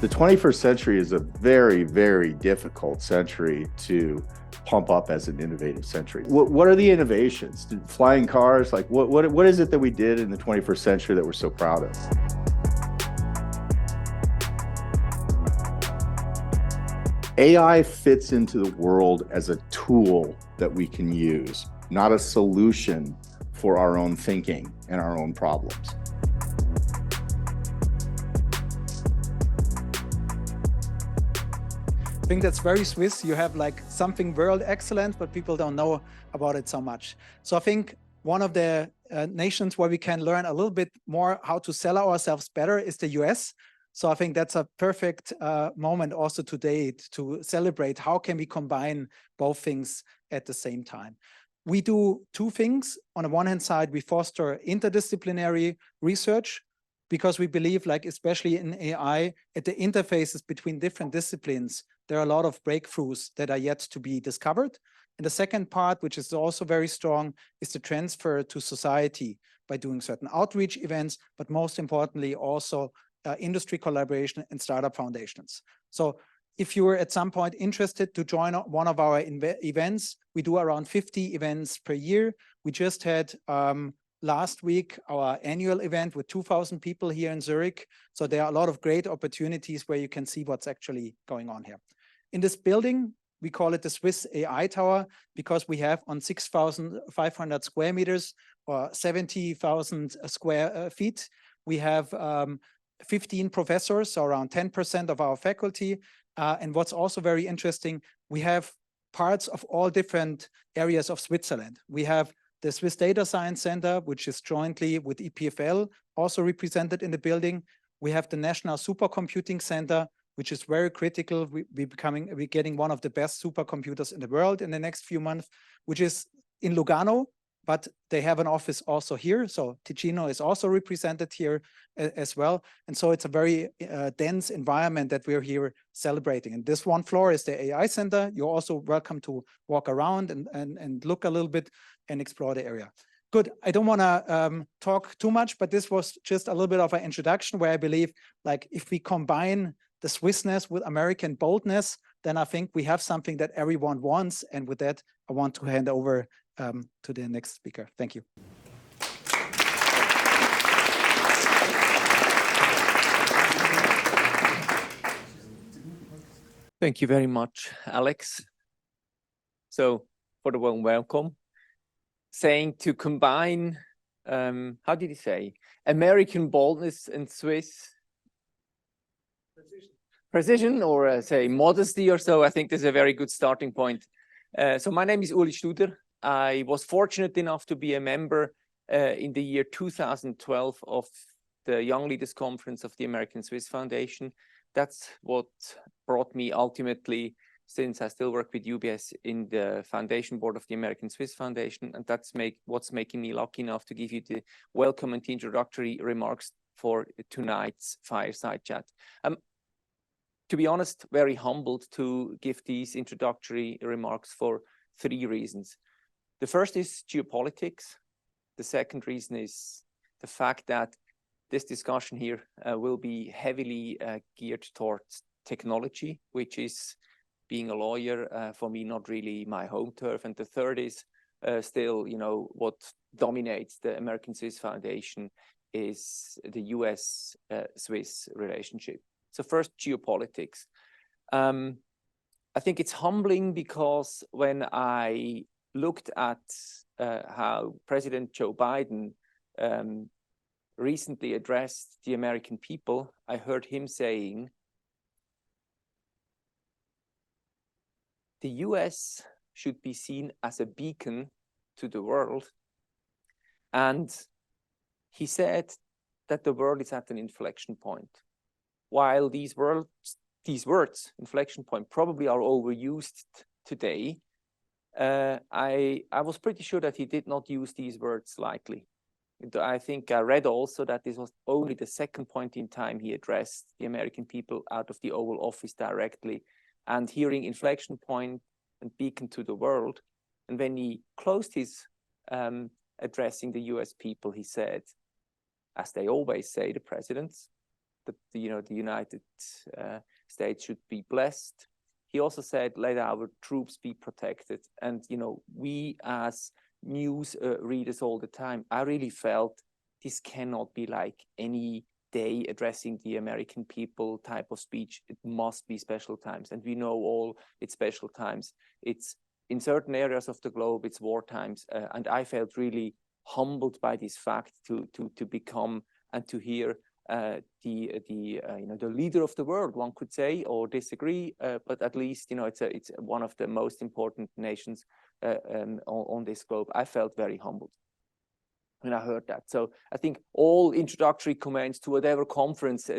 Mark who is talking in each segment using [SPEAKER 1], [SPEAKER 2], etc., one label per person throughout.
[SPEAKER 1] The 21st century is a very, very difficult century to pump up as an innovative century. What are the innovations? Flying cars? Like what is it that we did in the 21st century that we're so proud of? AI fits into the world as a tool that we can use, not a solution for our own thinking and our own problems.
[SPEAKER 2] I think that's very Swiss. You have like something world excellent, but people don't know about it so much. So I think one of the nations where we can learn a little bit more how to sell ourselves better is the US. So I think that's a perfect moment also today to celebrate how can we combine both things at the same time. We do two things. On the one hand side, we foster interdisciplinary research, because we believe, like especially in AI, at the interfaces between different disciplines, there are a lot of breakthroughs that are yet to be discovered. And the second part, which is also very strong, is the transfer to society by doing certain outreach events, but most importantly, also industry collaboration and startup foundations. So if you were at some point interested to join one of our events, we do around 50 events per year. We just had last week our annual event with 2,000 people here in Zurich. So there are a lot of great opportunities where you can see what's actually going on here. In this building, we call it the Swiss AI Tower because we have on 6,500 square meters or 70,000 square feet, we have 15 professors, so around 10% of our faculty. And what's also very interesting, we have parts of all different areas of Switzerland. We have the Swiss Data Science Center, which is jointly with EPFL, also represented in the building. We have the National Supercomputing Center, which is very critical. We're getting one of the best supercomputers in the world in the next few months, which is in Lugano, but they have an office also here. So Ticino is also represented here as well. And so it's a very dense environment that we're here celebrating. And this one floor is the AI Center. You're also welcome to walk around and look a little bit and explore the area. Good. I don't want to talk too much, but this was just a little bit of an introduction where I believe, like, if we combine the Swissness with American boldness, then I think we have something that everyone wants. And with that, I want to hand over to the next speaker. Thank you.
[SPEAKER 3] Thank you very much, Alex. So for the warm welcome, saying to combine, how did he say? American boldness and Swiss precision, or say modesty or so. I think this is a very good starting point. So my name is Ueli Studer. I was fortunate enough to be a member in the year 2012 of the Young Leaders Conference of the American Swiss Foundation. That's what brought me ultimately, since I still work with UBS, in the foundation board of the American Swiss Foundation. And that's what's making me lucky enough to give you the welcome and the introductory remarks for tonight's fireside chat. To be honest, very humbled to give these introductory remarks for three reasons. The first is geopolitics. The second reason is the fact that this discussion here will be heavily geared towards technology, which is, being a lawyer, for me, not really my home turf. And the third is still, what dominates the American Swiss Foundation is the US-Swiss relationship. So first, geopolitics. I think it's humbling because when I looked at how President Joe Biden recently addressed the American people, I heard him saying, the US should be seen as a beacon to the world. And he said that the world is at an inflection point. While these words, inflection point, probably are overused today, I was pretty sure that he did not use these words lightly. I think I read also that this was only the second point in time he addressed the American people out of the Oval Office directly. And hearing inflection point and beacon to the world. And when he closed his addressing the US people, he said, as they always say, the presidents, that the United States should be blessed. He also said, let our troops be protected. And, we as news readers all the time, I really felt this cannot be like any day addressing the American people type of speech. It must be special times. And we know all it's special times. It's in certain areas of the globe, it's war times. And I felt really humbled by this fact to become and to hear the leader of the world, one could say, or disagree, but at least it's one of the most important nations on this globe. I felt very humbled when I heard that. So I think all introductory comments to whatever conference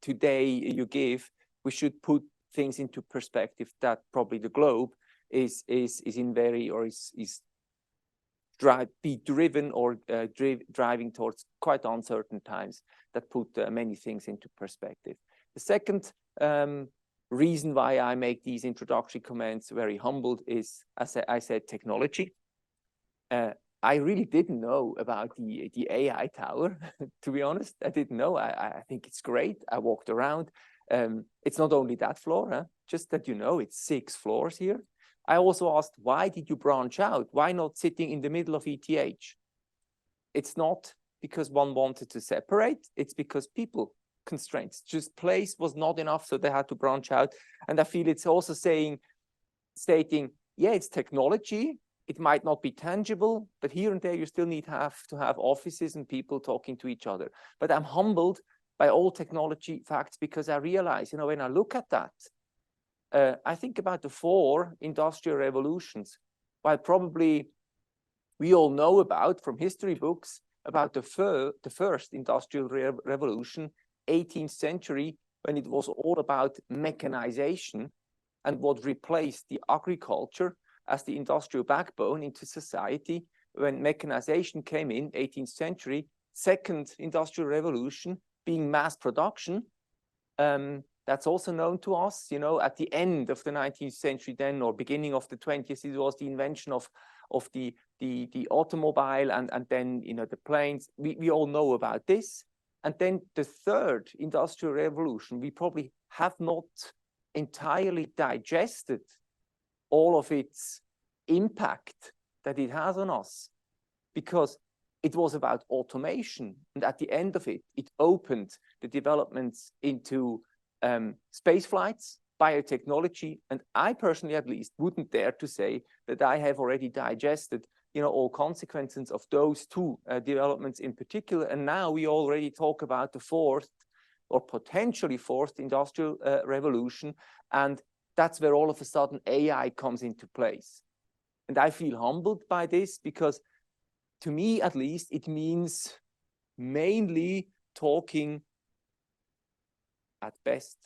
[SPEAKER 3] today you give, we should put things into perspective that probably the globe is in very, or is driven or driving towards quite uncertain times that put many things into perspective. The second reason why I make these introductory comments very humbled is, as I said, technology. I really didn't know about the AI tower, to be honest. I didn't know. I think it's great. I walked around. It's not only that floor, just that it's 6 floors here. I also asked, why did you branch out? Why not sitting in the middle of ETH? It's not because one wanted to separate. It's because people constraints. Just place was not enough, so they had to branch out. And I feel it's also stating, yeah, it's technology. It might not be tangible, but here and there you still have to have offices and people talking to each other. But I'm humbled by all technology facts because I realize, when I look at that, I think about the 4 industrial revolutions, while probably we all know about from history books about the first industrial revolution, 18th century, when it was all about mechanization and what replaced the agriculture as the industrial backbone into society. When mechanization came in, 18th century, second industrial revolution being mass production. That's also known to us, at the end of the 19th century then, or beginning of the 20th, it was the invention of the automobile and then, the planes. We all know about this. And then the third industrial revolution, we probably have not entirely digested all of its impact that it has on us, because it was about automation. And at the end of it, it opened the developments into space flights, biotechnology, and I personally, at least, wouldn't dare to say that I have already digested, all consequences of those 2 developments in particular. And now we already talk about the 4th or potentially 4th industrial revolution, and that's where all of a sudden AI comes into place. And I feel humbled by this because, to me at least, it means mainly talking at best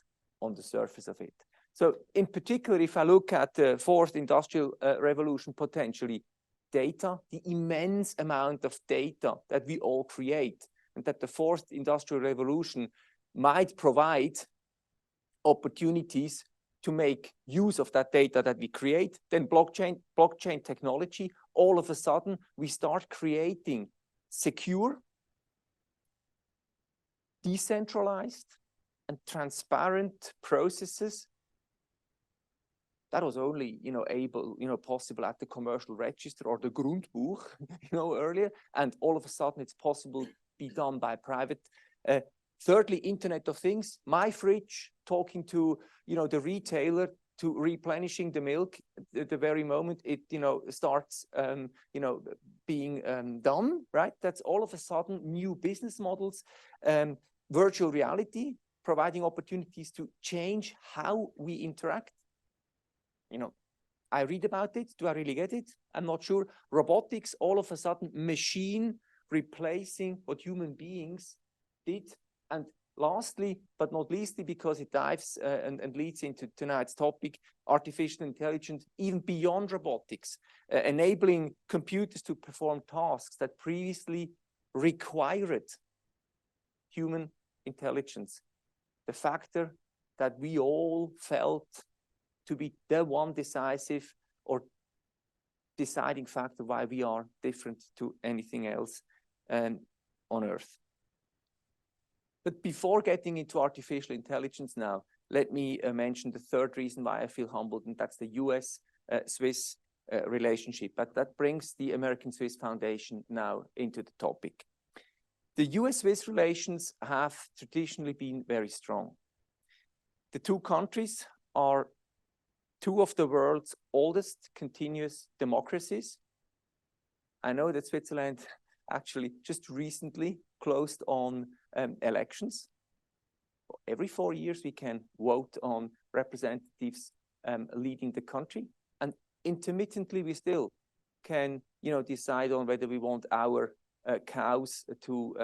[SPEAKER 3] on the surface of it. So in particular, if I look at the 4th industrial revolution, potentially data, the immense amount of data that we all create, and that the 4th industrial revolution might provide opportunities to make use of that data that we create. Then blockchain technology, all of a sudden we start creating secure, decentralized, and transparent processes. That was only, possible at the commercial register or the Grundbuch, earlier. And all of a sudden it's possible to be done by private. Thirdly, Internet of Things, my fridge talking to, the retailer, to replenishing the milk at the very moment it, starts, being done, right? That's all of a sudden new business models. Virtual reality, providing opportunities to change how we interact. I read about it. Do I really get it? I'm not sure. Robotics, all of a sudden, machine replacing what human beings did. And lastly, but not leastly, because it dives and leads into tonight's topic, artificial intelligence, even beyond robotics, enabling computers to perform tasks that previously required human intelligence. The factor that we all felt to be the one decisive or deciding factor why we are different to anything else on Earth. But before getting into artificial intelligence now, let me mention the third reason why I feel humbled, and that's the US-Swiss relationship. But that brings the American-Swiss Foundation now into the topic. The US-Swiss relations have traditionally been very strong. The two countries are two of the world's oldest continuous democracies. I know that Switzerland actually just recently closed on elections. Every 4 years, we can vote on representatives leading the country. And intermittently, we still can, decide on whether we want our cows to,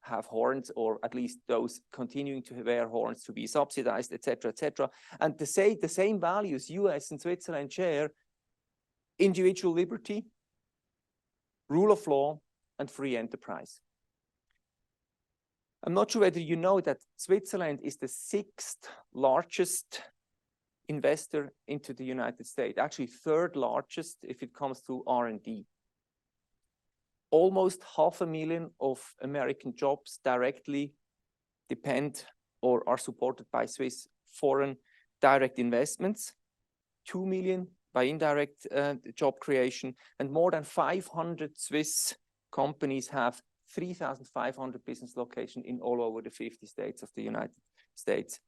[SPEAKER 3] have horns, or at least those continuing to wear horns to be subsidized, etc., etc. And to say the same values US and Switzerland share: individual liberty, rule of law, and free enterprise. I'm not sure whether you know that Switzerland is the 6th largest investor into the United States, actually 3rd largest if it comes to R&D. Almost 500,000 of American jobs directly depend or are supported by Swiss foreign direct investments, 2 million by indirect job creation, and more than 500 Swiss companies have 3,500 business locations in all over the 50 states of the United States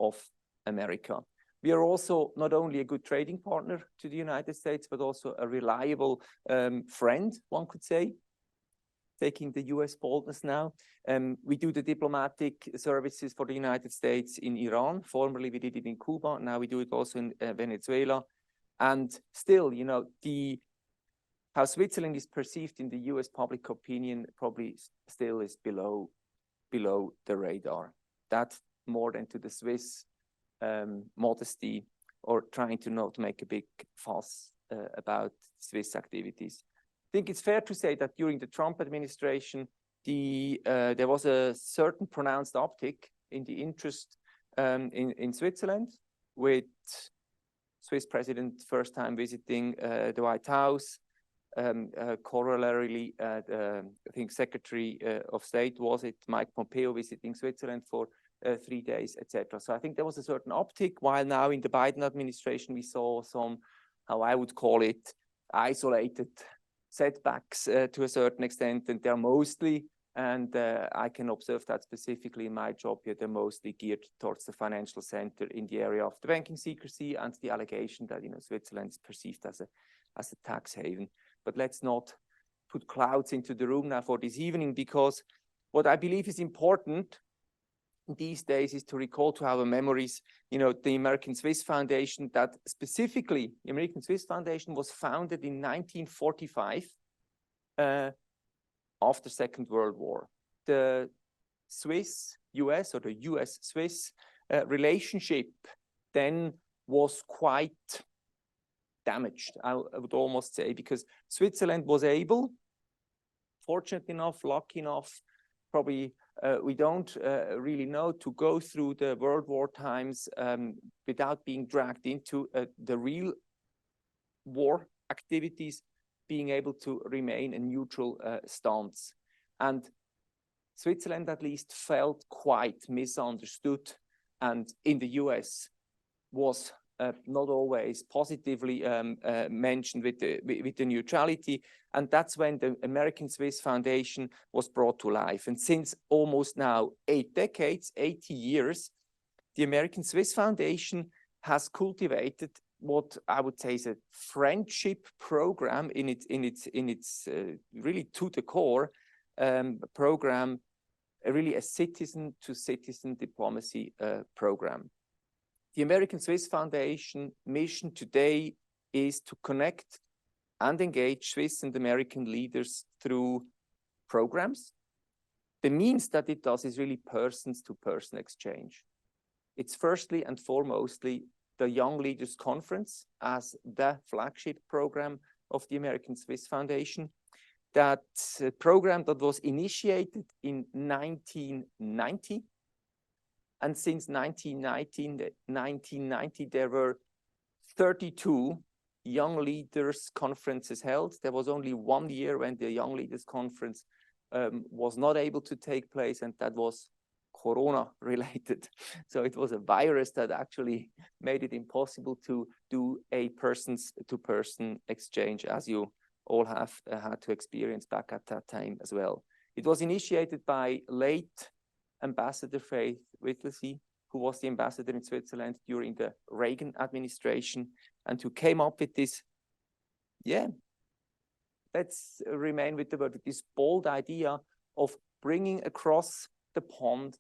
[SPEAKER 3] of America. We are also not only a good trading partner to the United States, but also a reliable friend, one could say, taking the US boldness now. We do the diplomatic services for the United States in Iran. Formerly, we did it in Cuba. Now we do it also in Venezuela. And still, how Switzerland is perceived in the US public opinion probably still is below the radar. That more than to the Swiss modesty or trying to not make a big fuss about Swiss activities. I think it's fair to say that during the Trump administration, there was a certain pronounced uptick in the interest in Switzerland, with Swiss president first time visiting the White House. Corollarily, I think Secretary of State, was it Mike Pompeo, visiting Switzerland for 3 days, etc. So I think there was a certain uptick, while now in the Biden administration, we saw some, how I would call it, isolated setbacks to a certain extent, and they're mostly, and I can observe that specifically in my job here, they're mostly geared towards the financial center in the area of the banking secrecy and the allegation that Switzerland is perceived as a tax haven. But let's not put clouds into the room now for this evening, because what I believe is important these days is to recall to our memories, the American-Swiss Foundation, that specifically the American-Swiss Foundation was founded in 1945 after Second World War. The Swiss-US or the US-Swiss relationship then was quite damaged, I would almost say, because Switzerland was able, fortunate enough, lucky enough, probably we don't really know, to go through the World War times without being dragged into the real war activities, being able to remain a neutral stance. And Switzerland at least felt quite misunderstood, and in the US was not always positively mentioned with the neutrality. And that's when the American-Swiss Foundation was brought to life. And since almost now 8 decades, 80 years, the American-Swiss Foundation has cultivated what I would say is a friendship program in its really to the core program, really a citizen-to-citizen diplomacy program. The American-Swiss Foundation mission today is to connect and engage Swiss and American leaders through programs. The means that it does is really persons-to-person exchange. It's firstly and foremostly the Young Leaders Conference as the flagship program of the American-Swiss Foundation. That program that was initiated in 1990. And since 1990, there were 32 Young Leaders Conferences held. There was only 1 year when the Young Leaders Conference was not able to take place, and that was Corona related. So it was a virus that actually made it impossible to do a person-to-person exchange, as you all have had to experience back at that time as well. It was initiated by late Ambassador Faith Whittlesey, who was the ambassador in Switzerland during the Reagan administration, and who came up with this, let's remain with the word, this bold idea of bringing across the pond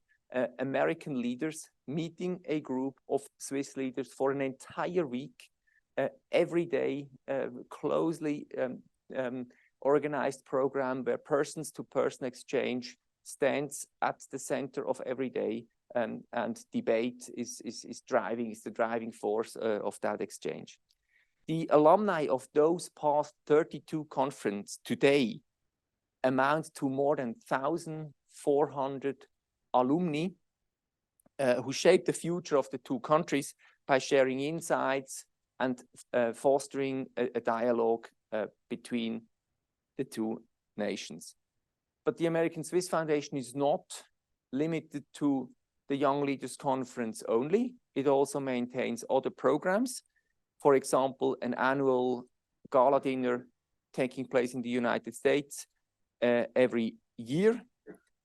[SPEAKER 3] American leaders, meeting a group of Swiss leaders for an entire week, every day, closely organized program where person-to-person exchange stands at the center of every day, and debate is the driving force of that exchange. The alumni of those past 32 conferences today amount to more than 1,400 alumni who shape the future of the two countries by sharing insights and fostering a dialogue between the two nations. But the American Swiss Foundation is not limited to the Young Leaders Conference only. It also maintains other programs. For example, an annual gala dinner taking place in the United States every year.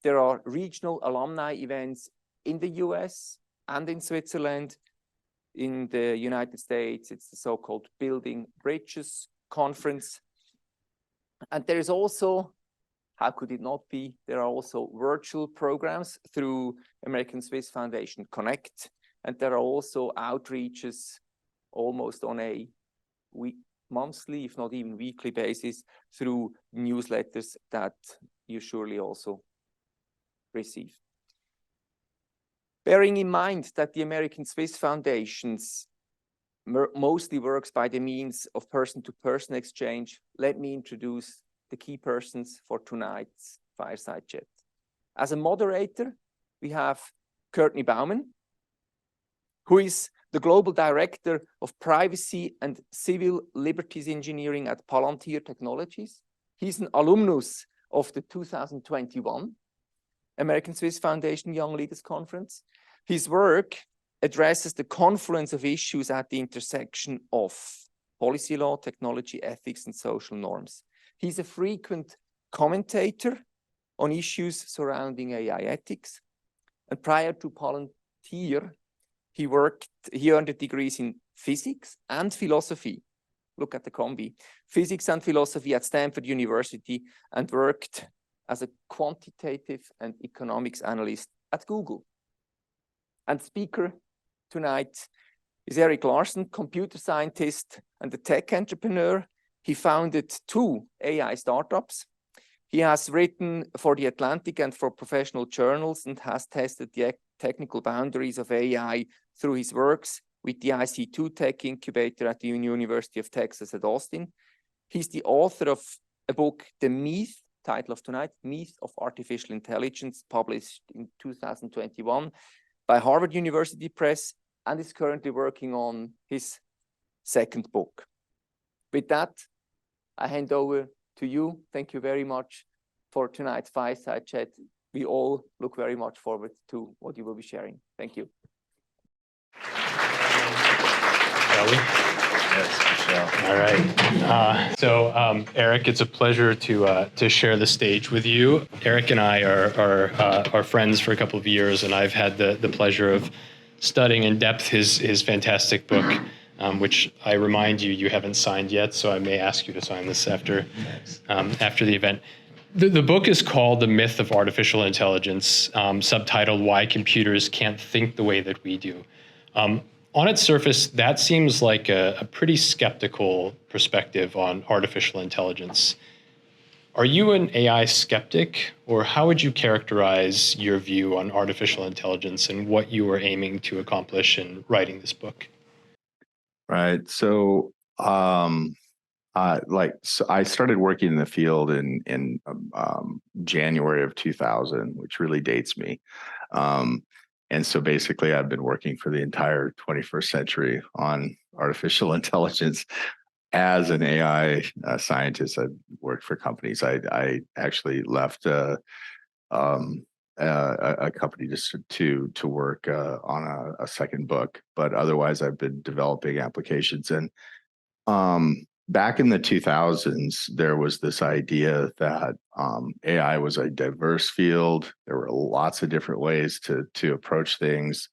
[SPEAKER 3] There are regional alumni events in the US and in Switzerland. In the United States, it's the so-called Building Bridges Conference. And there is also, how could it not be, there are also virtual programs through American Swiss Foundation Connect. And there are also outreaches almost on a monthly, if not even weekly basis, through newsletters that you surely also receive. Bearing in mind that the American Swiss Foundations mostly works by the means of person-to-person exchange, let me introduce the key persons for tonight's fireside chat. As a moderator, we have Courtney Bowman, who is the Global Director of Privacy and Civil Liberties Engineering at Palantir Technologies. He's an alumnus of the 2021 American Swiss Foundation Young Leaders Conference. His work addresses the confluence of issues at the intersection of policy law, technology, ethics, and social norms. He's a frequent commentator on issues surrounding AI ethics. And prior to Palantir, he earned degrees in physics and philosophy. Look at the combi. Physics and philosophy at Stanford University, and worked as a quantitative and economics analyst at Google. And speaker tonight is Erik Larson, computer scientist and a tech entrepreneur. He founded 2 AI startups. He has written for The Atlantic and for professional journals, and has tested the technical boundaries of AI through his works with the IC2 Tech Incubator at the University of Texas at Austin. He's the author of a book, The Myth, title of tonight, Myth of Artificial Intelligence, published in 2021 by Harvard University Press, and is currently working on his second book. With that, I hand over to you. Thank you very much for tonight's fireside chat. We all look very much forward to what you will be sharing. Thank you.
[SPEAKER 4] Shall we?
[SPEAKER 1] Yes, Michelle.
[SPEAKER 4] All right. Erik, it's a pleasure to share the stage with you. Erik and I are friends for a couple of years, and I've had the pleasure of studying in depth his fantastic book, which I remind you haven't signed yet, so I may ask you to sign this after the event. The book is called The Myth of Artificial Intelligence, subtitled Why Computers Can't Think the Way That We Do. On its surface, that seems like a pretty skeptical perspective on artificial intelligence. Are you an AI skeptic, or how would you characterize your view on artificial intelligence and what you were aiming to accomplish in writing this book?
[SPEAKER 1] Right. So, I started working in the field in January of 2000, which really dates me. And so basically, I've been working for the entire 21st century on artificial intelligence as an AI scientist. I worked for companies. I actually left a company just to work on a second book, but otherwise I've been developing applications. And back in the 2000s, there was this idea that AI was a diverse field. There were lots of different ways to approach things.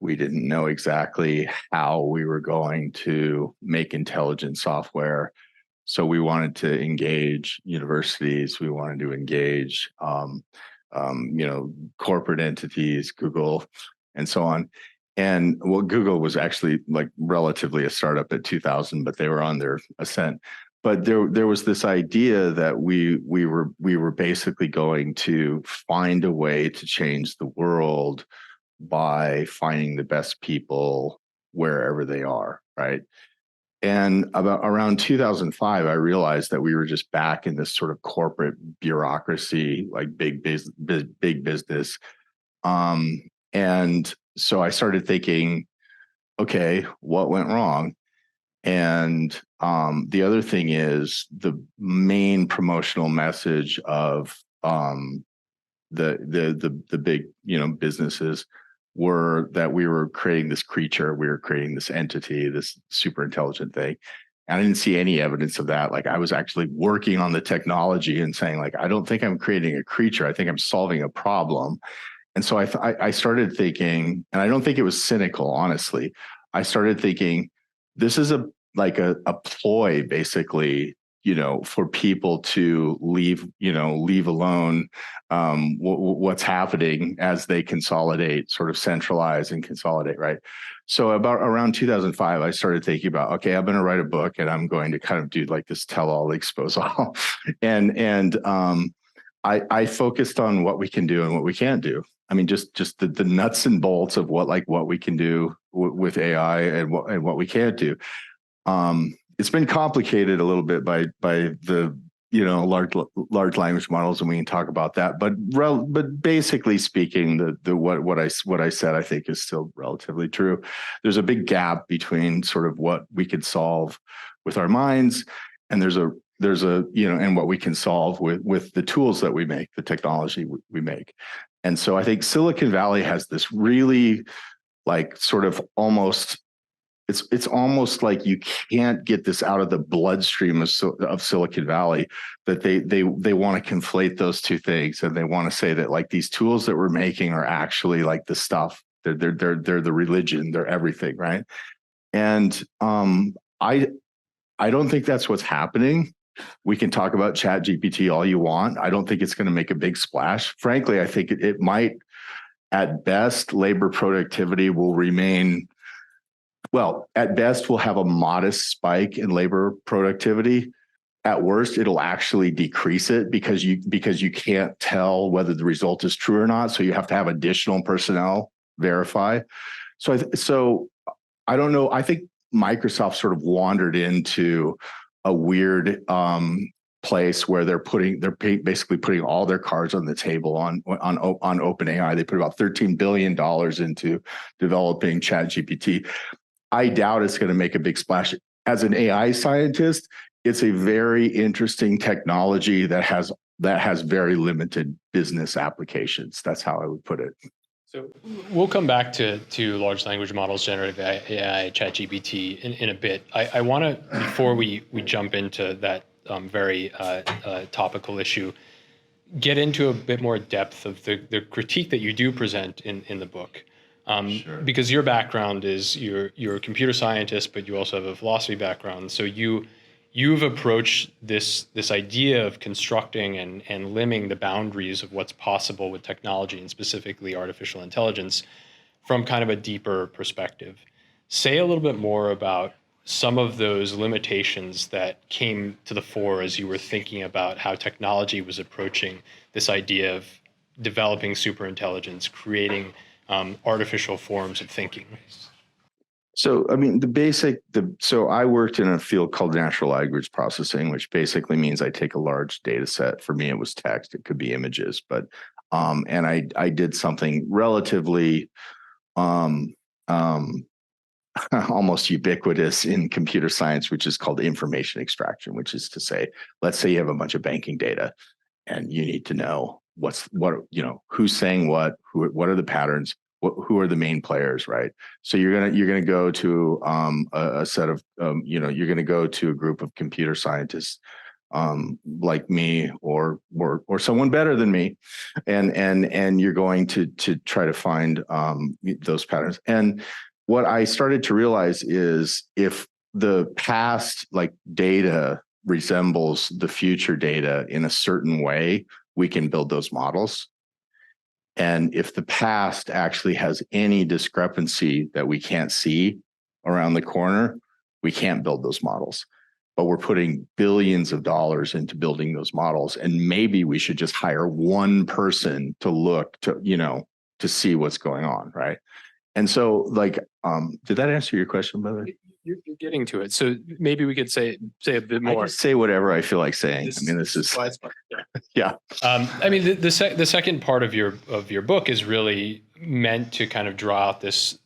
[SPEAKER 1] We didn't know exactly how we were going to make intelligent software. So we wanted to engage universities. We wanted to engage, corporate entities, Google, and so on. And well, Google was actually like relatively a startup at 2000, but they were on their ascent. But there was this idea that we were basically going to find a way to change the world by finding the best people wherever they are, right? And around 2005, I realized that we were just back in this sort of corporate bureaucracy, like big business. And so I started thinking, okay, what went wrong? And the other thing is the main promotional message of the big businesses were that we were creating this creature, we were creating this entity, this super intelligent thing. And I didn't see any evidence of that. Like I was actually working on the technology and saying, like, I don't think I'm creating a creature. I think I'm solving a problem. And so I started thinking, and I don't think it was cynical, honestly. I started thinking, this is a ploy, basically, for people to leave alone what's happening as they consolidate, sort of centralize and consolidate, right? So about around 2005, I started thinking about, okay, I'm going to write a book and I'm going to kind of do like this tell-all, expose all. and I focused on what we can do and what we can't do. I mean, just the nuts and bolts of what we can do with AI and what we can't do. It's been complicated a little bit by the large language models, and we can talk about that. But basically speaking, what I said I think is still relatively true. There's a big gap between sort of what we could solve with our minds, and there's a and what we can solve with the tools that we make, the technology we make. And so I think Silicon Valley has this really like sort of almost. It's almost like you can't get this out of the bloodstream of Silicon Valley, that they want to conflate those two things, and they want to say that like these tools that we're making are actually like the stuff. They're the religion. They're everything, right? And I don't think that's what's happening. We can talk about ChatGPT all you want. I don't think it's going to make a big splash. Frankly, I think it might. At best, labor productivity will remain. Well, at best, we'll have a modest spike in labor productivity. At worst, it'll actually decrease it because you can't tell whether the result is true or not. So you have to have additional personnel verify. So I don't know. I think Microsoft sort of wandered into a weird place where they're basically putting all their cards on the table on OpenAI. They put about $13 billion into developing ChatGPT. I doubt it's going to make a big splash. As an AI scientist, it's a very interesting technology that has very limited business applications. That's how I would put it.
[SPEAKER 4] So we'll come back to large language models, generative AI, ChatGPT in a bit. I want to, before we jump into that very topical issue, get into a bit more depth of the critique that you do present in the book. Sure. Because your background is you're a computer scientist, but you also have a philosophy background. So you've approached this idea of constructing and limiting the boundaries of what's possible with technology, and specifically artificial intelligence, from kind of a deeper perspective. Say a little bit more about some of those limitations that came to the fore as you were thinking about how technology was approaching this idea of developing superintelligence, creating artificial forms of thinking.
[SPEAKER 1] So, I mean, so I worked in a field called natural language processing, which basically means I take a large data set. For me, it was text, it could be images, but, and I did something relatively, almost ubiquitous in computer science, which is called information extraction, which is to say, let's say you have a bunch of banking data and you need to know who's saying what are the patterns, who are the main players, right? So you're gonna go to a set of you're gonna go to a group of computer scientists like me or someone better than me, and you're going to try to find those patterns. And what I started to realize is if the past data resembles the future data in a certain way, we can build those models. And if the past actually has any discrepancy that we can't see around the corner, we can't build those models. But we're putting billions of dollars into building those models. And maybe we should just hire one person to look to see what's going on, right? And so did that answer your question, by the way?
[SPEAKER 4] You're getting to it. So maybe we could say a bit more.
[SPEAKER 1] I just say whatever I feel like saying. This is yeah.
[SPEAKER 4] The second part of your book is really meant to kind of draw out this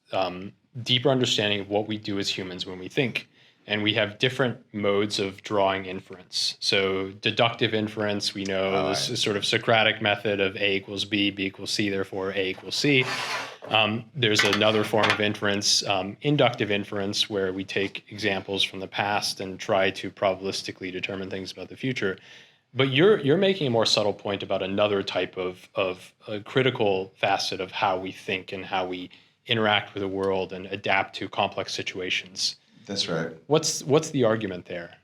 [SPEAKER 4] deeper understanding of what we do as humans when we think. And we have different modes of drawing inference. So deductive inference, we know, this is sort of Socratic method of A equals B, B equals C, therefore A equals C. There's another form of inference, inductive inference, where we take examples from the past and try to probabilistically determine things about the future. But you're making a more subtle point about another type of a critical facet of how we think and how we interact with the world and adapt to complex situations.
[SPEAKER 1] That's right.
[SPEAKER 4] What's the argument there?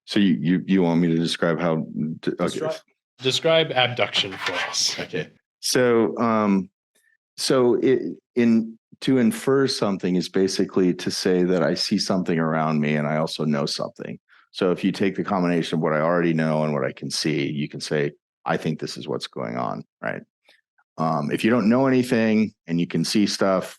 [SPEAKER 1] So you want me to describe how?
[SPEAKER 4] Describe abduction for us.
[SPEAKER 1] Okay. So to infer something is basically to say that I see something around me and I also know something. So if you take the combination of what I already know and what I can see, you can say, I think this is what's going on, right? If you don't know anything and you can see stuff,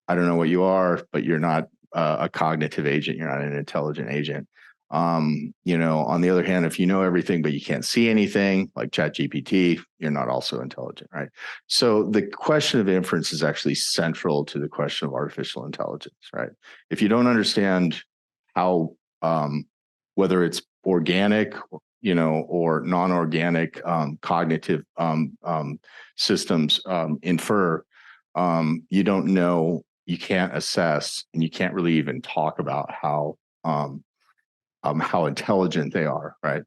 [SPEAKER 1] I don't know what you are, but you're not a cognitive agent. You're not an intelligent agent. On the other hand, if you know everything, but you can't see anything like ChatGPT, you're not also intelligent, right? So the question of inference is actually central to the question of artificial intelligence, right? If you don't understand how, whether it's organic, or non-organic cognitive systems infer, you don't know, you can't assess, and you can't really even talk about how intelligent they are, right?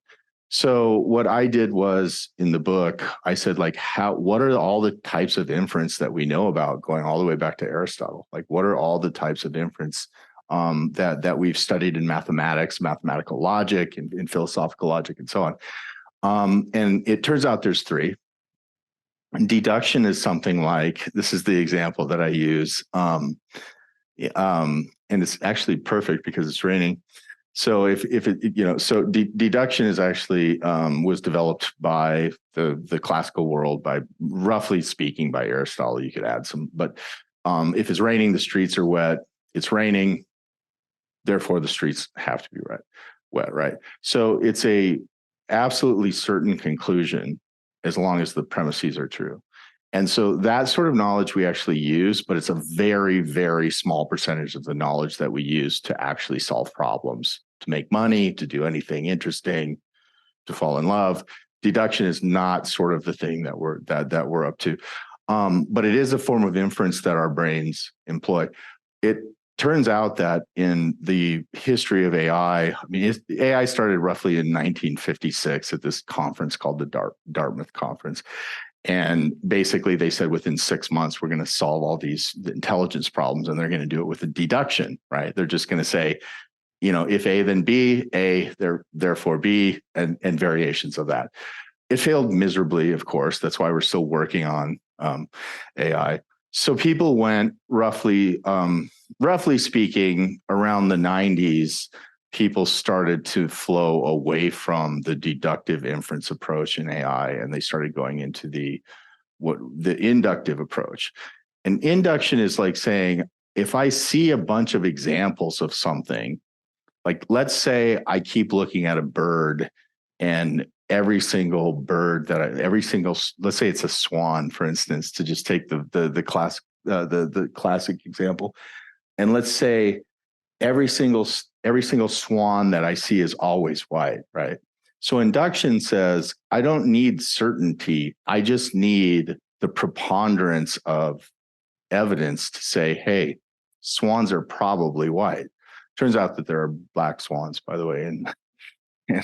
[SPEAKER 1] So what I did was in the book, I said, what are all the types of inference that we know about, going all the way back to Aristotle? What are all the types of inference that we've studied in mathematics, mathematical logic, and in philosophical logic, and so on? And it turns out there's three. Deduction is something like, this is the example that I use, and it's actually perfect because it's raining. So deduction is actually was developed by the classical world, by, roughly speaking, by Aristotle. You could add some, but if it's raining, the streets are wet. It's raining, therefore the streets have to be wet, right? So it's a absolutely certain conclusion as long as the premises are true. And so that sort of knowledge we actually use, but it's a very, very small percentage of the knowledge that we use to actually solve problems, to make money, to do anything interesting, to fall in love. Deduction is not sort of the thing that we're up to. But it is a form of inference that our brains employ. It turns out that in the history of AI, AI started roughly in 1956 at this conference called the Dartmouth Conference. And basically they said within 6 months, we're going to solve all these intelligence problems, and they're going to do it with a deduction, right? They're just going to say, if A, then B, A, therefore B, and variations of that. It failed miserably, of course. That's why we're still working on AI. So people went roughly speaking, around the 90s, people started to flow away from the deductive inference approach in AI, and they started going into the inductive approach. And induction is like saying, if I see a bunch of examples of something, let's say I keep looking at a bird, and every single bird let's say it's a swan, for instance, to just take the classic example. And let's say every single swan that I see is always white, right? So induction says, I don't need certainty. I just need the preponderance of evidence to say, hey, swans are probably white. Turns out that there are black swans, by the way, in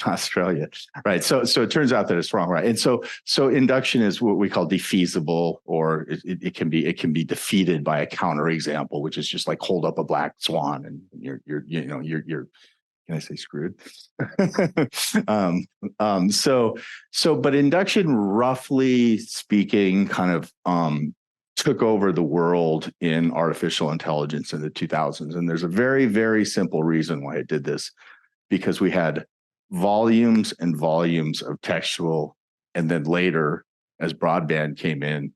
[SPEAKER 1] Australia, right? So it turns out that it's wrong, right? And so induction is what we call defeasible, or it can be defeated by a counterexample, which is just like hold up a black swan and you're can I say screwed? But induction, roughly speaking, kind of took over the world in artificial intelligence in the 2000s. And there's a very, very simple reason why it did this, because we had volumes and volumes of textual, and then later, as broadband came in,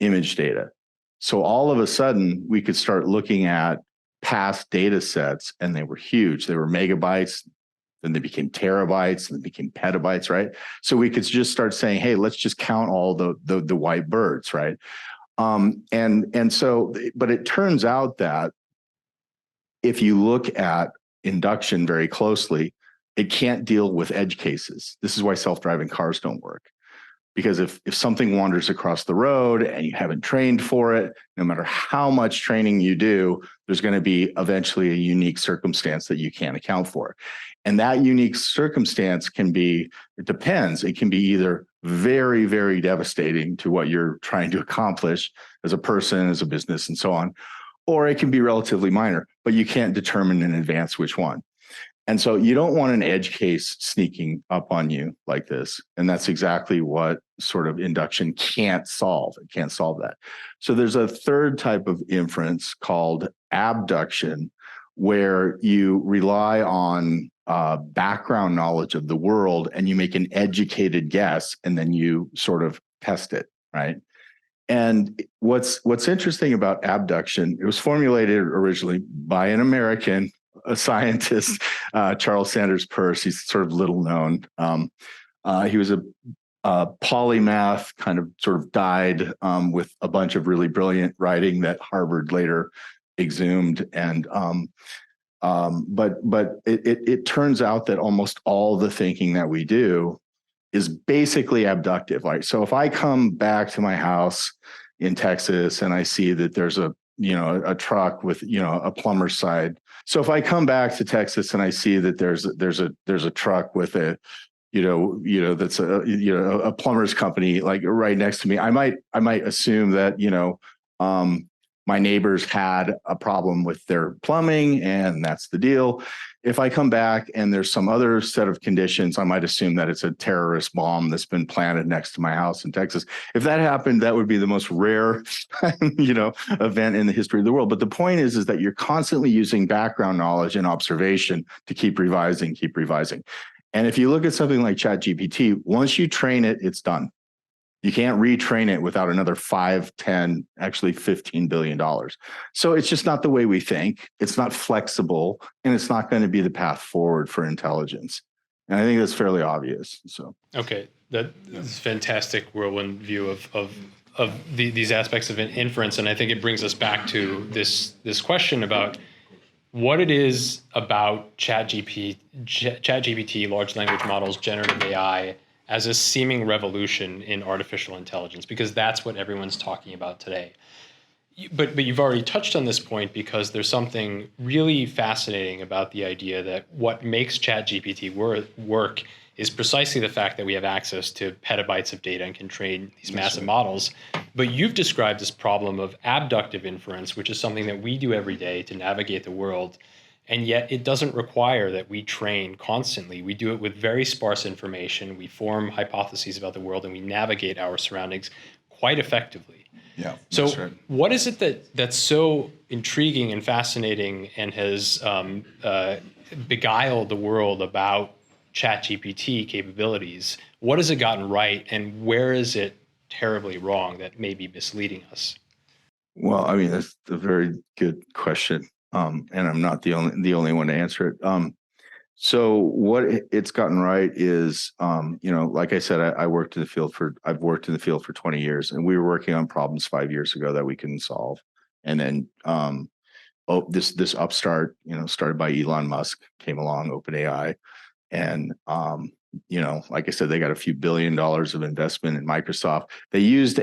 [SPEAKER 1] image data. So all of a sudden, we could start looking at past data sets, and they were huge. They were megabytes, then they became terabytes, and they became petabytes, right? So we could just start saying, hey, let's just count all the white birds, right? But it turns out that if you look at induction very closely, it can't deal with edge cases. This is why self-driving cars don't work. Because if something wanders across the road and you haven't trained for it, no matter how much training you do, there's going to be eventually a unique circumstance that you can't account for. And that unique circumstance can be, it depends, it can be either very, very devastating to what you're trying to accomplish as a person, as a business, and so on, or it can be relatively minor, but you can't determine in advance which one. And so you don't want an edge case sneaking up on you like this. And that's exactly what sort of induction can't solve. It can't solve that. So there's a third type of inference called abduction, where you rely on background knowledge of the world and you make an educated guess and then you sort of test it, right? And what's interesting about abduction, it was formulated originally by an American, a scientist, Charles Sanders Peirce. He's sort of little known. He was a polymath, kind of sort of died with a bunch of really brilliant writing that Harvard later exhumed. And but it turns out that almost all the thinking that we do is basically abductive. Like, so if I come back to my house in Texas and I see that there's a truck with, a plumber's side. So if I come back to Texas and I see that there's a truck with a, that's a plumber's company, like right next to me, I might assume that, my neighbors had a problem with their plumbing and that's the deal. If I come back and there's some other set of conditions, I might assume that it's a terrorist bomb that's been planted next to my house in Texas. If that happened, that would be the most rare, event in the history of the world. But the point is that you're constantly using background knowledge and observation to keep revising. And if you look at something like ChatGPT, once you train it, it's done. You can't retrain it without another 5, 10, actually $15 billion. So it's just not the way we think. It's not flexible, and it's not going to be the path forward for intelligence. And I think that's fairly obvious. So
[SPEAKER 4] okay, that's a fantastic whirlwind view of these aspects of inference, and I think it brings us back to this question about what it is about ChatGPT, large language models, generative AI, as a seeming revolution in artificial intelligence, because that's what everyone's talking about today. But you've already touched on this point, because there's something really fascinating about the idea that what makes ChatGPT work is precisely the fact that we have access to petabytes of data and can train these massive models. But you've described this problem of abductive inference, which is something that we do every day to navigate the world. And yet it doesn't require that we train constantly. We do it with very sparse information. We form hypotheses about the world and we navigate our surroundings quite effectively.
[SPEAKER 1] Yeah.
[SPEAKER 4] So
[SPEAKER 1] right.
[SPEAKER 4] What is it that's so intriguing and fascinating and has beguiled the world about ChatGPT capabilities? What has it gotten right, and where is it terribly wrong that may be misleading us?
[SPEAKER 1] Well, I mean, that's a very good question. And I'm not the only one to answer it. So what it's gotten right is, like I said, I've worked in the field for 20 years, and we were working on problems 5 years ago that we couldn't solve. And then, this upstart, started by Elon Musk, came along, OpenAI, and, like I said, they got a few $1 billion of investment in Microsoft. They used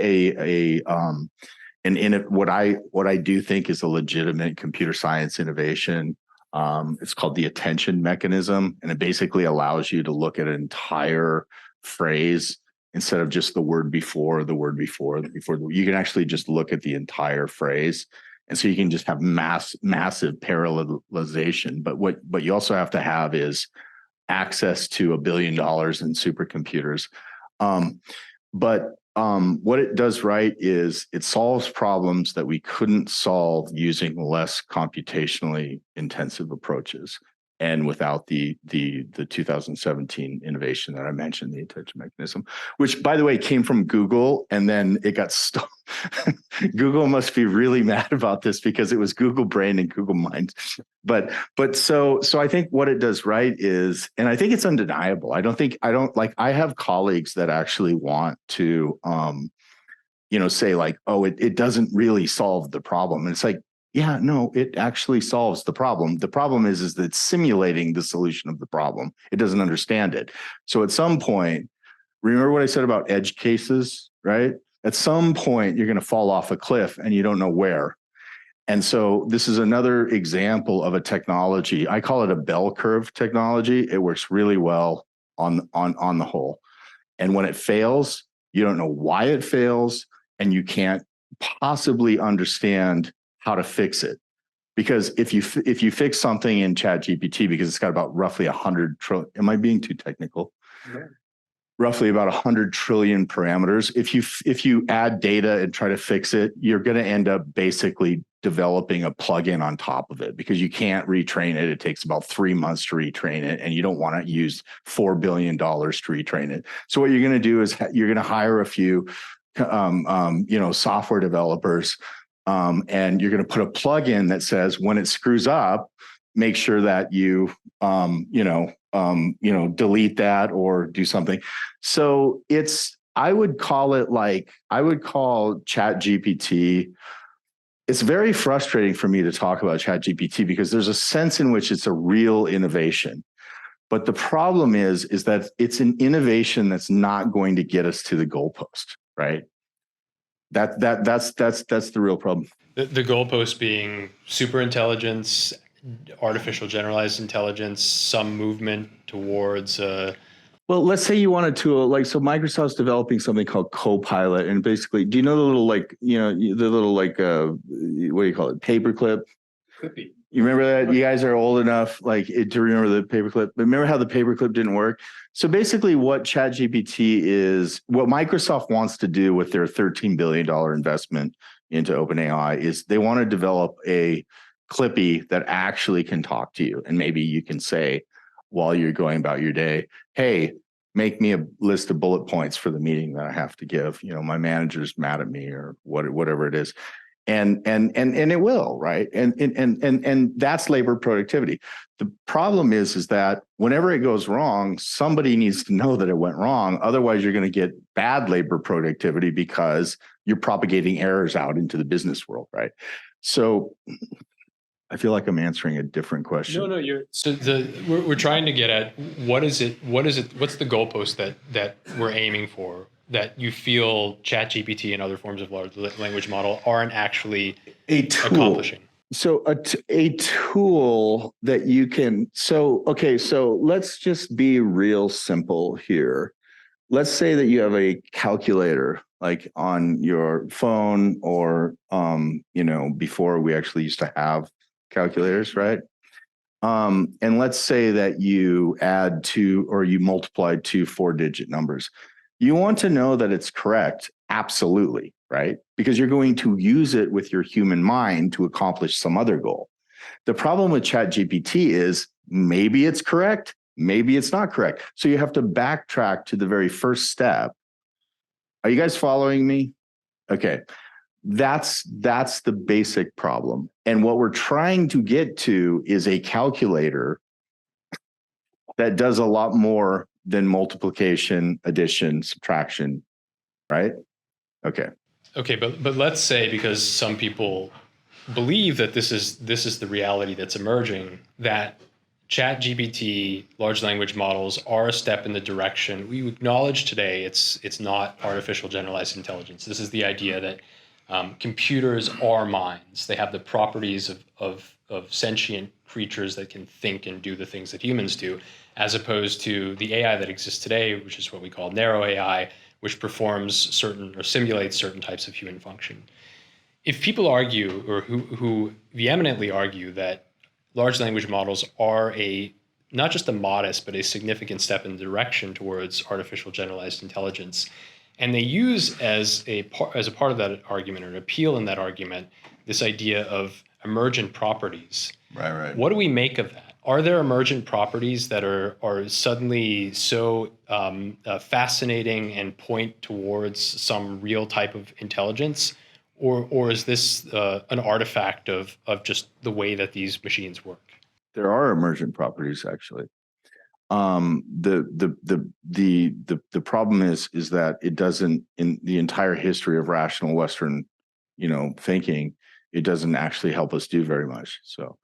[SPEAKER 1] what I do think is a legitimate computer science innovation. It's called the attention mechanism, and it basically allows you to look at an entire phrase instead of just the word before, the word before, the before. You can actually just look at the entire phrase, and so you can just have massive parallelization. But what you also have to have is access to $1 billion in supercomputers. What it does right is it solves problems that we couldn't solve using less computationally intensive approaches and without the 2017 innovation that I mentioned, the attention mechanism, which, by the way, came from Google, and then it got stolen. Google must be really mad about this because it was Google Brain and Google Mind. But so I think what it does right is, and I think it's undeniable. I have colleagues that actually want to, say like, oh, it doesn't really solve the problem. And it's like, yeah, no, it actually solves the problem. The problem is that it's simulating the solution of the problem. It doesn't understand it. So at some point, remember what I said about edge cases, right? At some point, you're going to fall off a cliff and you don't know where. And so this is another example of a technology. I call it a bell curve technology. It works really well on the whole. And when it fails, you don't know why it fails, and you can't possibly understand how to fix it. Because if you fix something in ChatGPT, because it's got about roughly 100 trillion, am I being too technical? Yeah. Roughly about 100 trillion parameters. If you add data and try to fix it, you're going to end up basically developing a plugin on top of it, because you can't retrain it. It takes about 3 months to retrain it, and you don't want to use $4 billion to retrain it. So what you're going to do is you're going to hire a few, software developers. And you're going to put a plug-in that says when it screws up, make sure that you, delete that or do something. So I would call ChatGPT. It's very frustrating for me to talk about ChatGPT because there's a sense in which it's a real innovation. But the problem is that it's an innovation that's not going to get us to the goalpost, right? That's the real problem.
[SPEAKER 4] The goalpost being superintelligence, artificial generalized intelligence, some movement towards.
[SPEAKER 1] Well, let's say you want a tool so Microsoft's developing something called Copilot, and basically, do you know the little what do you call it, paperclip?
[SPEAKER 4] Clippy.
[SPEAKER 1] You remember that? You guys are old enough to remember the paperclip. But remember how the paperclip didn't work? So basically what ChatGPT is, what Microsoft wants to do with their $13 billion investment into OpenAI is they want to develop a Clippy that actually can talk to you. And maybe you can say, while you're going about your day, hey, make me a list of bullet points for the meeting that I have to give. My manager's mad at me, or whatever it is. And it will, right? And that's labor productivity. The problem is that whenever it goes wrong, somebody needs to know that it went wrong. Otherwise, you're going to get bad labor productivity because you're propagating errors out into the business world, right? So I feel like I'm answering a different question.
[SPEAKER 4] No, we're trying to get at what's the goalpost that we're aiming for, that you feel ChatGPT and other forms of large language model aren't actually accomplishing?
[SPEAKER 1] So a tool that you can, so let's just be real simple here. Let's say that you have a calculator like on your phone, or, before we actually used to have calculators, right? And let's say that you add two, or you multiply two 4-digit numbers. You want to know that it's correct, absolutely, right? Because you're going to use it with your human mind to accomplish some other goal. The problem with ChatGPT is maybe it's correct, maybe it's not correct. So you have to backtrack to the very first step. Are you guys following me? Okay. That's the basic problem. And what we're trying to get to is a calculator that does a lot more than multiplication, addition, subtraction, right? Okay,
[SPEAKER 4] but let's say, because some people believe that this is the reality that's emerging, that ChatGPT, large language models are a step in the direction we acknowledge today. It's not artificial generalized intelligence. This is the idea that computers are minds. They have the properties of sentient creatures that can think and do the things that humans do, as opposed to the AI that exists today, which is what we call narrow AI, which performs certain or simulates certain types of human function. If people argue, or who vehemently argue, that large language models are not just a modest, but a significant step in the direction towards artificial generalized intelligence, and they use as a part of that argument, or an appeal in that argument, this idea of emergent properties.
[SPEAKER 1] Right.
[SPEAKER 4] What do we make of that? Are there emergent properties that are suddenly so fascinating and point towards some real type of intelligence? Or is this an artifact of just the way that these machines work?
[SPEAKER 1] There are emergent properties, actually. The problem is that it doesn't, in the entire history of rational Western, thinking, it doesn't actually help us do very much. So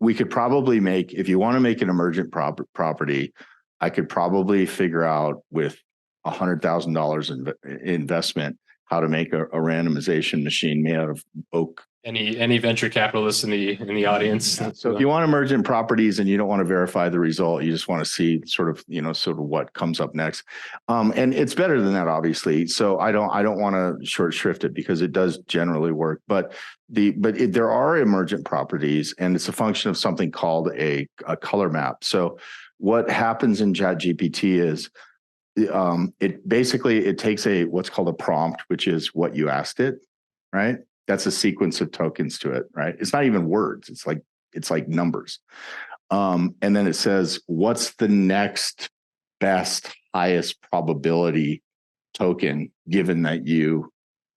[SPEAKER 1] we could probably make, if you want to make an emergent property, I could probably figure out with $100,000 investment how to make a randomization machine made out of oak.
[SPEAKER 4] Any venture capitalists in the audience?
[SPEAKER 1] So if you want emergent properties and you don't want to verify the result, you just want to see sort of what comes up next. And it's better than that, obviously. So I don't want to short shrift it, because it does generally work. But there are emergent properties, and it's a function of something called a color map. So what happens in ChatGPT is it takes what's called a prompt, which is what you asked it, right? That's a sequence of tokens to it, right? It's not even words. It's like numbers. And then it says, what's the next best, highest probability token, given that you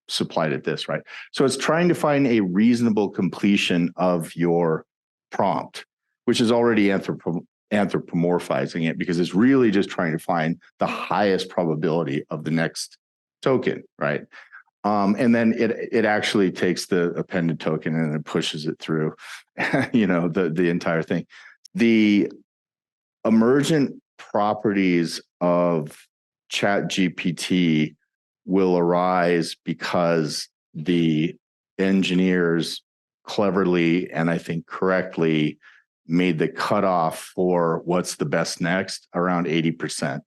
[SPEAKER 1] supplied it this, right? So it's trying to find a reasonable completion of your prompt, which is already anthropomorphizing it, because it's really just trying to find the highest probability of the next token, right? And then it actually takes the appended token and it pushes it through, the entire thing. The emergent properties of ChatGPT will arise because the engineers cleverly, and I think correctly, made the cutoff for what's the best next around 80%.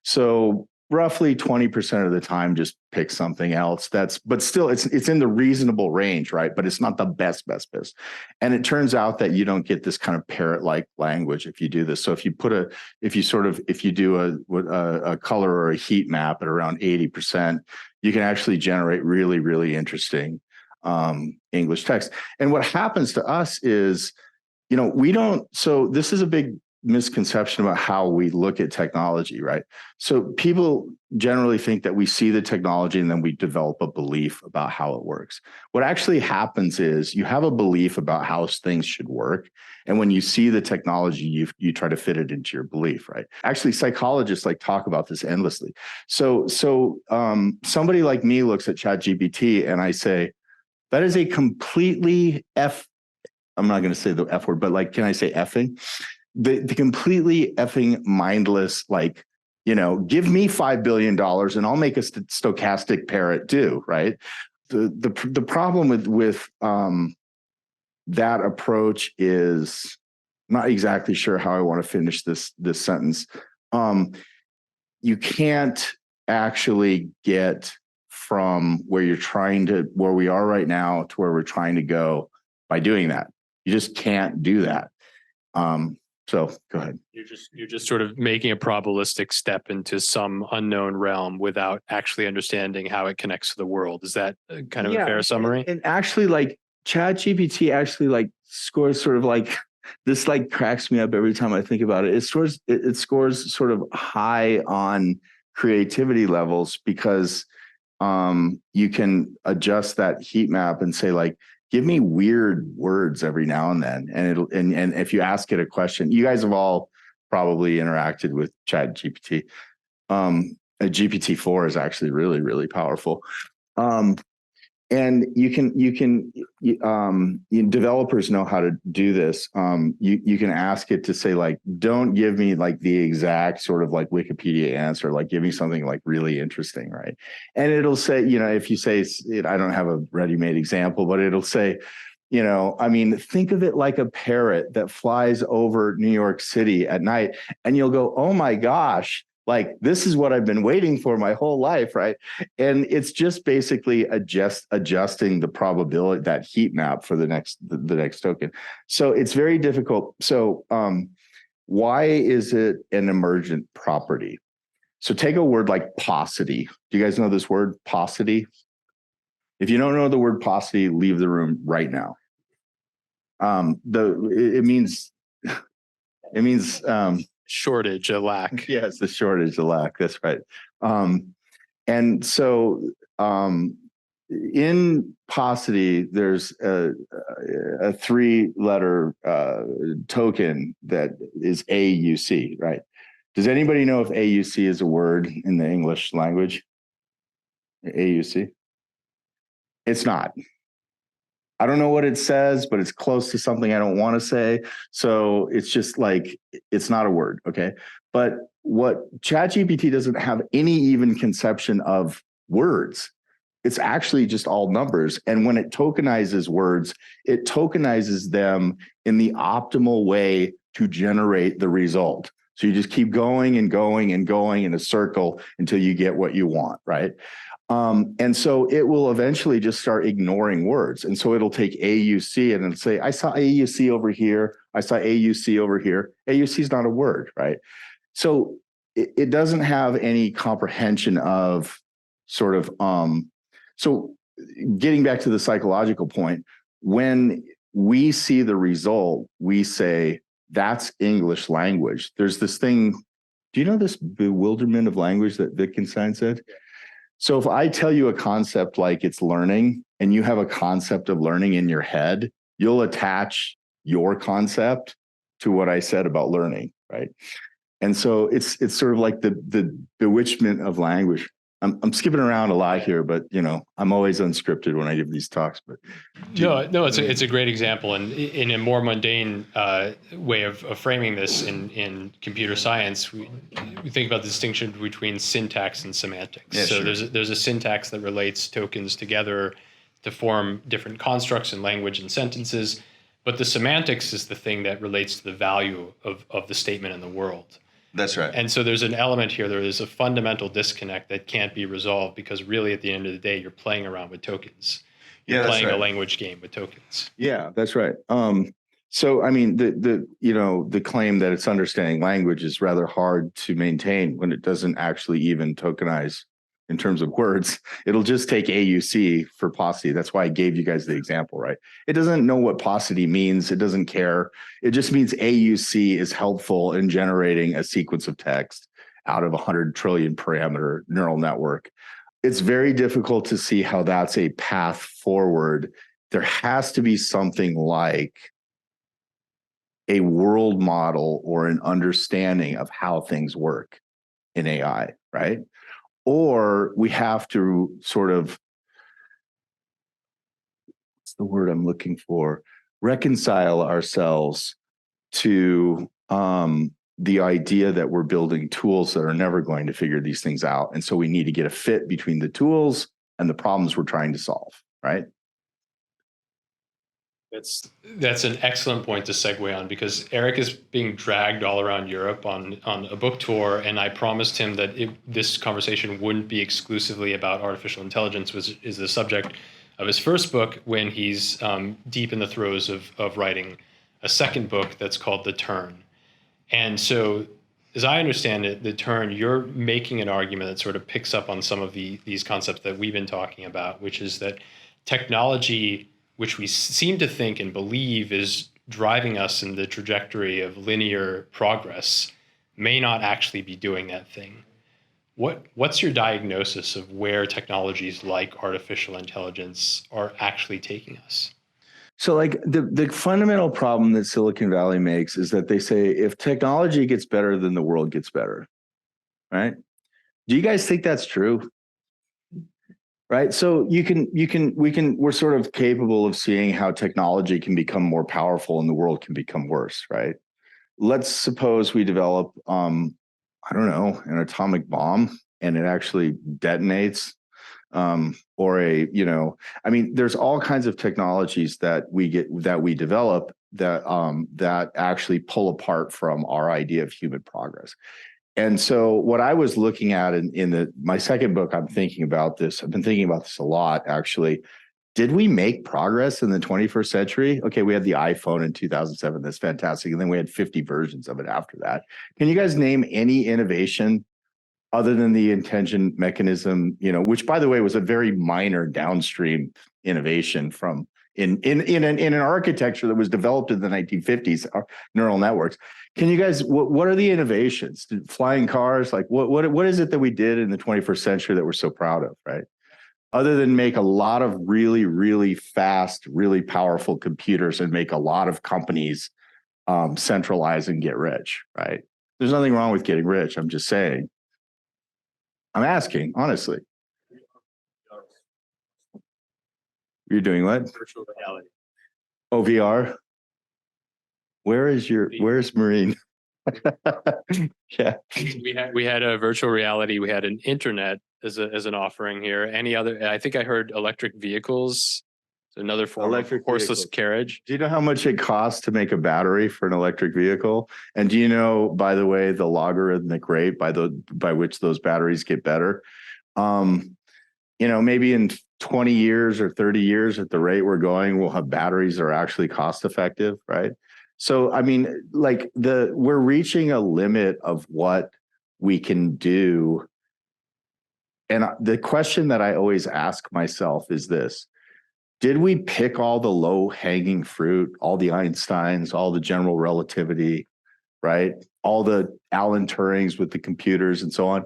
[SPEAKER 1] So roughly 20% of the time, just pick something else. But still, it's in the reasonable range, right? But it's not the best. And it turns out that you don't get this kind of parrot-like language if you do this. So if you do a color or a heat map at around 80%, you can actually generate really, really interesting English text. And what happens to us is, so this is a big misconception about how we look at technology, right? So people generally think that we see the technology and then we develop a belief about how it works. What actually happens is you have a belief about how things should work. And when you see the technology, you try to fit it into your belief, right? Actually, psychologists talk about this endlessly. So somebody like me looks at ChatGPT and I say, that is a completely I'm not going to say the F word, but can I say effing? The completely effing mindless, give me $5 billion and I'll make a stochastic parrot do, right? The problem with that approach is, I'm not exactly sure how I want to finish this sentence. You can't actually get from where we are right now to where we're trying to go by doing that. You just can't do that. So go ahead.
[SPEAKER 4] You're just sort of making a probabilistic step into some unknown realm without actually understanding how it connects to the world. Is that kind of a fair summary?
[SPEAKER 1] And actually, ChatGPT actually scores sort of this cracks me up every time I think about it. It scores sort of high on creativity levels, because you can adjust that heat map and say give me weird words every now and then. And if you ask it a question, you guys have all probably interacted with ChatGPT. GPT-4 is actually really, really powerful. And developers know how to do this. You can ask it to say, like, don't give me like the exact sort of like Wikipedia answer, like give me something like really interesting, right? And it'll say, if you say, I don't have a ready-made example, but it'll say, I mean, think of it like a parrot that flies over New York City at night, and you'll go, oh my gosh, like, this is what I've been waiting for my whole life, right? And it's just basically adjusting the probability, that heat map for the next token. So it's very difficult. So why is it an emergent property? So take a word like paucity. Do you guys know this word, paucity? If you don't know the word paucity, leave the room right now. It means
[SPEAKER 4] shortage, a lack.
[SPEAKER 1] Yeah, it's the shortage, the lack. That's right. And so in paucity, there's a 3-letter token that is AUC, right? Does anybody know if AUC is a word in the English language? AUC? It's not. I don't know what it says, but it's close to something I don't want to say. So it's just like, it's not a word, okay? But what ChatGPT doesn't have any even conception of words. It's actually just all numbers. And when it tokenizes words, it tokenizes them in the optimal way to generate the result. So you just keep going and going and going in a circle until you get what you want, right? And so it will eventually just start ignoring words. And so it'll take AUC and it'll say, I saw AUC over here. I saw AUC over here. AUC is not a word, right? So it doesn't have any comprehension of sort of, so getting back to the psychological point, when we see the result, we say, that's English language. There's this thing, do you know this bewilderment of language that Wittgenstein said? So if I tell you a concept like it's learning, and you have a concept of learning in your head, you'll attach your concept to what I said about learning, right? And so it's sort of like the bewitchment of language. I'm skipping around a lot here, but I'm always unscripted when I give these talks. But
[SPEAKER 4] no, it's a great example, and in a more mundane way of framing this in computer science, we think about the distinction between syntax and semantics.
[SPEAKER 1] Yeah,
[SPEAKER 4] so
[SPEAKER 1] sure.
[SPEAKER 4] there's a syntax that relates tokens together to form different constructs in language and sentences, but the semantics is the thing that relates to the value of the statement in the world.
[SPEAKER 1] That's right.
[SPEAKER 4] And so there's an element here, there is a fundamental disconnect that can't be resolved, because really at the end of the day, you're playing around with tokens. You're playing a language game with tokens.
[SPEAKER 1] Yeah, that's right. So I mean, the claim that it's understanding language is rather hard to maintain when it doesn't actually even tokenize in terms of words. It'll just take AUC for paucity. That's why I gave you guys the example, right? It doesn't know what paucity means. It doesn't care. It just means AUC is helpful in generating a sequence of text out of 100 trillion parameter neural network. It's very difficult to see how that's a path forward. There has to be something like a world model or an understanding of how things work in AI, right? Or we have to sort of, what's the word I'm looking for? Reconcile ourselves to the idea that we're building tools that are never going to figure these things out. And so we need to get a fit between the tools and the problems we're trying to solve, right?
[SPEAKER 4] That's an excellent point to segue on, because Erik is being dragged all around Europe on a book tour, and I promised him that this conversation wouldn't be exclusively about artificial intelligence, which is the subject of his first book, when he's deep in the throes of writing a second book that's called The Turn. And so, as I understand it, The Turn, you're making an argument that sort of picks up on some of these concepts that we've been talking about, which is that technology, which we seem to think and believe is driving us in the trajectory of linear progress, may not actually be doing that thing. What's your diagnosis of where technologies like artificial intelligence are actually taking us?
[SPEAKER 1] So like the fundamental problem that Silicon Valley makes is that they say, if technology gets better, then the world gets better, right? Do you guys think that's true? right? So we're sort of capable of seeing how technology can become more powerful and the world can become worse, right? Let's suppose we develop, I don't know, an atomic bomb and it actually detonates, or I mean, there's all kinds of technologies that we develop that actually pull apart from our idea of human progress. And so what I was looking at in my second book, I'm thinking about this. I've been thinking about this a lot, actually. Did we make progress in the 21st century? Okay, we had the iPhone in 2007. That's fantastic. And then we had 50 versions of it after that. Can you guys name any innovation other than the intention mechanism, which, by the way, was a very minor downstream innovation from in an architecture that was developed in the 1950s, neural networks. Can you guys, what are the innovations? Flying cars, like what is it that we did in the 21st century that we're so proud of, right? Other than make a lot of really, really fast, really powerful computers and make a lot of companies centralize and get rich, right? There's nothing wrong with getting rich. I'm just saying. I'm asking, honestly. You're doing what?
[SPEAKER 4] Virtual reality.
[SPEAKER 1] Oh, VR? Where's Marine? Yeah.
[SPEAKER 4] We had a virtual reality. We had an internet as an offering here. Any other? I think I heard electric vehicles. Another form of horseless carriage.
[SPEAKER 1] Do you know how much it costs to make a battery for an electric vehicle? And do you know, by the way, the logarithmic rate by which those batteries get better? Maybe in 20 years or 30 years at the rate we're going, we'll have batteries that are actually cost effective, right? So, I mean, like we're reaching a limit of what we can do. And the question that I always ask myself is this: did we pick all the low-hanging fruit, all the Einsteins, all the general relativity, right? All the Alan Turings with the computers and so on.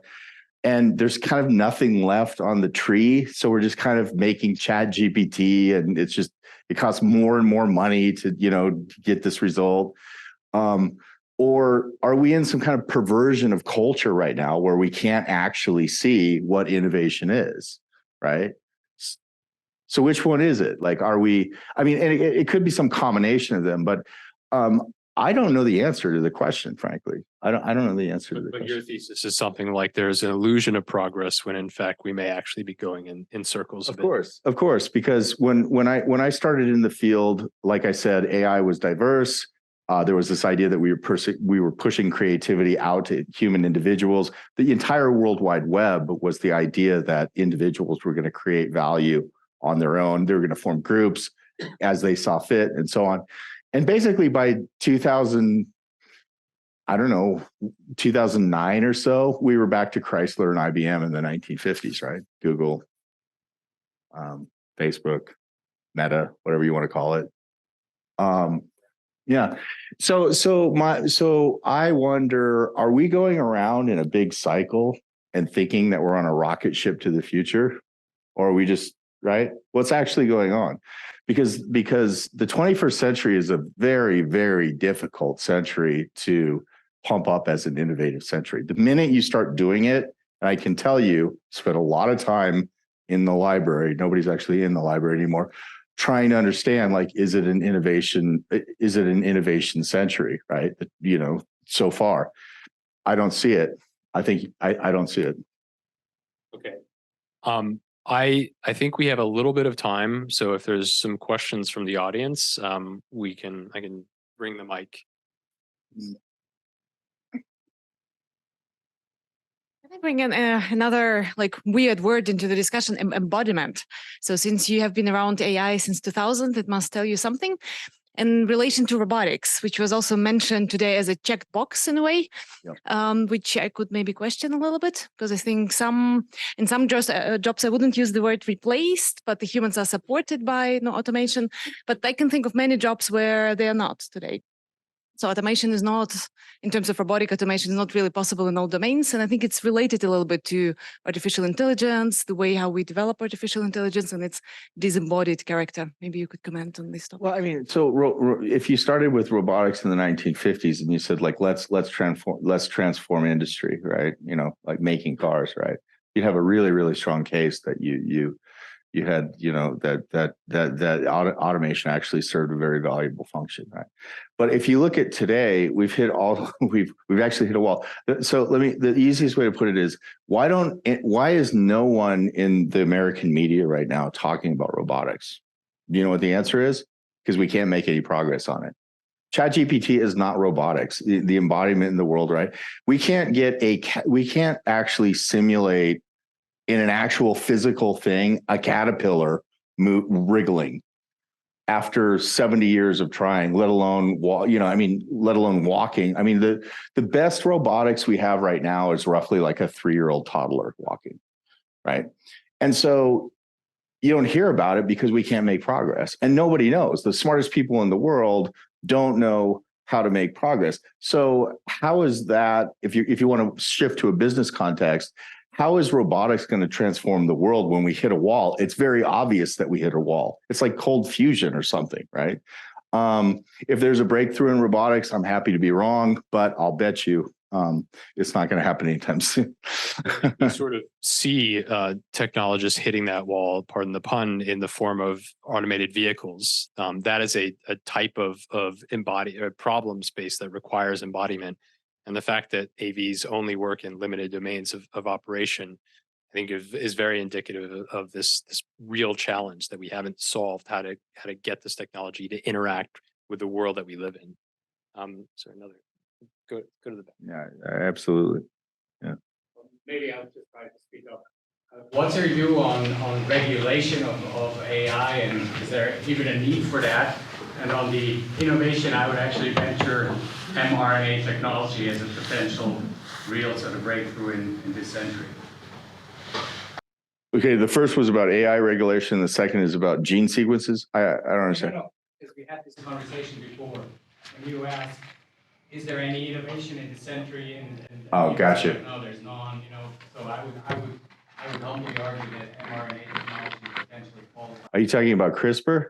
[SPEAKER 1] And there's kind of nothing left on the tree. So we're just kind of making Chat GPT, and it costs more and more money to, get this result. Or are we in some kind of perversion of culture right now where we can't actually see what innovation is, right? So which one is it? Like, and it could be some combination of them, but I don't know the answer to the question, frankly. I don't know the answer to the question.
[SPEAKER 4] But your thesis is something like there's an illusion of progress when in fact we may actually be going in circles.
[SPEAKER 1] Of course, because when I started in the field, like I said, AI was diverse. There was this idea that we were pushing creativity out to human individuals. The entire World Wide Web was the idea that individuals were going to create value on their own. They were going to form groups as they saw fit and so on. And basically by 2009 or so, we were back to Chrysler and IBM in the 1950s, right? Google, Facebook, Meta, whatever you want to call it. Yeah. So I wonder, are we going around in a big cycle and thinking that we're on a rocket ship to the future? Or are we just, right? What's actually going on? Because the 21st century is a very, very difficult century to pump up as an innovative century. The minute you start doing it, and I can tell you, spent a lot of time in the library. Nobody's actually in the library anymore, trying to understand, like, is it an innovation century, right? So far, I don't see it. I don't see it.
[SPEAKER 4] Okay. I think we have a little bit of time, so if there's some questions from the audience, I can bring the mic.
[SPEAKER 5] Can I bring in another weird word into the discussion, embodiment? So since you have been around AI since 2000, it must tell you something. In relation to robotics, which was also mentioned today as a checked box in a way, which I could maybe question a little bit, because I think in some jobs I wouldn't use the word replaced, but the humans are supported by automation. But I can think of many jobs where they are not today. So automation is not, in terms of robotic automation, is not really possible in all domains. And I think it's related a little bit to artificial intelligence, the way how we develop artificial intelligence and its disembodied character. Maybe you could comment on this topic.
[SPEAKER 1] Well, I mean, so if you started with robotics in the 1950s and you said, like, let's transform industry, right? Like making cars, right? You'd have a really, really strong case that You had, that automation actually served a very valuable function, right? But if you look at today, we've actually hit a wall. So the easiest way to put it is, why is no one in the American media right now talking about robotics? Do you know what the answer is? Because we can't make any progress on it. ChatGPT is not robotics, the embodiment in the world, right? We can't actually simulate in an actual physical thing a caterpillar wriggling after 70 years of trying, let alone walking. I mean, the best robotics we have right now is roughly like a 3-year-old toddler walking, right? And so you don't hear about it because we can't make progress, and nobody knows. The smartest people in the world don't know how to make progress. So how is that, if you want to shift to a business context, how is robotics going to transform the world when we hit a wall? It's very obvious that we hit a wall. It's like cold fusion or something, right? If there's a breakthrough in robotics, I'm happy to be wrong, but I'll bet you it's not going to happen anytime soon.
[SPEAKER 4] You sort of see technologists hitting that wall, pardon the pun, in the form of automated vehicles. That is a type of problem space that requires embodiment. And the fact that AVs only work in limited domains of operation, I think is very indicative of this real challenge that we haven't solved, how to get this technology to interact with the world that we live in. So go to the back.
[SPEAKER 1] Yeah, absolutely. Yeah.
[SPEAKER 6] Maybe I'll just try to speak up. What's your view on regulation of AI, and is there even a need for that? And on the innovation, I would actually venture mRNA technology as a potential real sort of breakthrough in this century.
[SPEAKER 1] Okay, the first was about AI regulation. The second is about gene sequences. I don't understand.
[SPEAKER 6] No, because we had this conversation before, and you asked, is there any innovation in the century? And
[SPEAKER 1] oh, gotcha.
[SPEAKER 6] Like, no, there's none. So I would humbly argue that mRNA technology potentially qualifies.
[SPEAKER 1] Are you talking about CRISPR?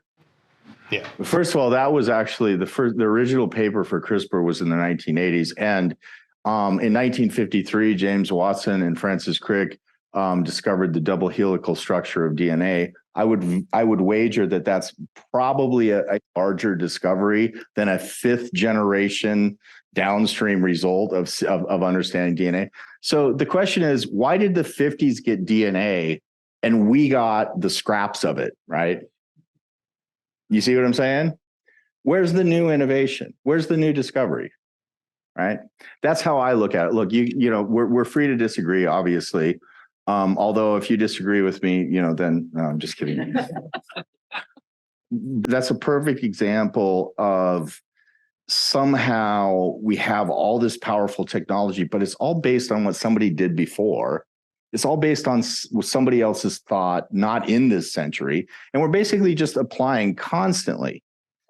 [SPEAKER 4] Yeah.
[SPEAKER 1] First of all, that was actually the original paper for CRISPR was in the 1980s, and in 1953, James Watson and Francis Crick discovered the double helical structure of DNA. I would wager that that's probably a larger discovery than a 5th generation downstream result of understanding DNA. So the question is, why did the 50s get DNA and we got the scraps of it, right? You see what I'm saying? Where's the new innovation? Where's the new discovery? Right? That's how I look at it. Look, we're free to disagree, obviously. Although if you disagree with me, then no, I'm just kidding. That's a perfect example of somehow we have all this powerful technology, but it's all based on what somebody did before. It's all based on somebody else's thought, not in this century. And we're basically just applying constantly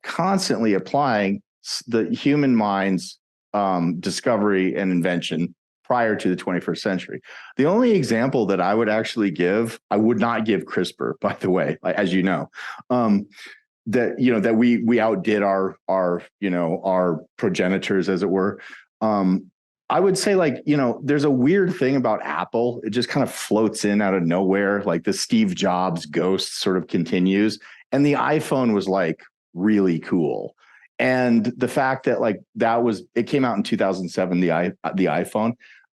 [SPEAKER 1] applying the human mind's discovery and invention prior to the 21st century. The only example that I would actually give, I would not give CRISPR, by the way, as you know, that we outdid our progenitors, as it were. I would say, there's a weird thing about Apple. It just kind of floats in out of nowhere. Like the Steve Jobs ghost sort of continues. And the iPhone was really cool. And the fact that it came out in 2007, the iPhone,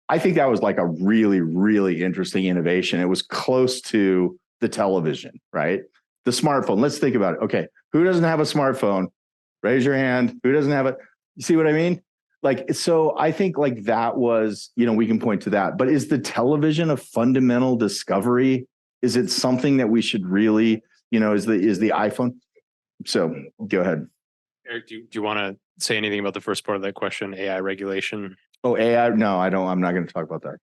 [SPEAKER 1] I think that was a really, really interesting innovation. It was close to the television, right? The smartphone. Let's think about it. Okay. Who doesn't have a smartphone? Raise your hand. Who doesn't have it? You see what I mean? So I think that was, we can point to that, but is the television a fundamental discovery? Is it something that we should really, is the iPhone? So go ahead.
[SPEAKER 4] Erik, do you want to say anything about the first part of that question, AI regulation?
[SPEAKER 1] Oh, AI? No, I don't. I'm not going to talk about that.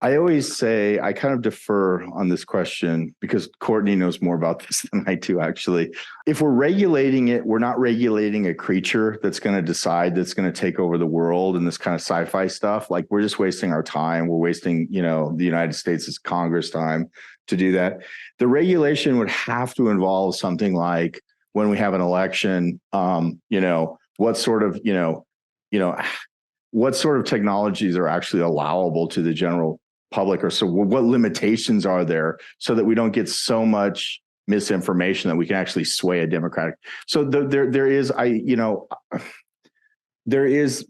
[SPEAKER 1] I always say I kind of defer on this question because Courtney knows more about this than I do, actually. If we're regulating it, we're not regulating a creature that's going to decide, that's going to take over the world and this kind of sci-fi stuff. We're just wasting our time. We're wasting, the United States' Congress time to do that. The regulation would have to involve something like when we have an election, what sort of technologies are actually allowable to the general public, or so what limitations are there so that we don't get so much misinformation that we can actually sway a democratic. So there is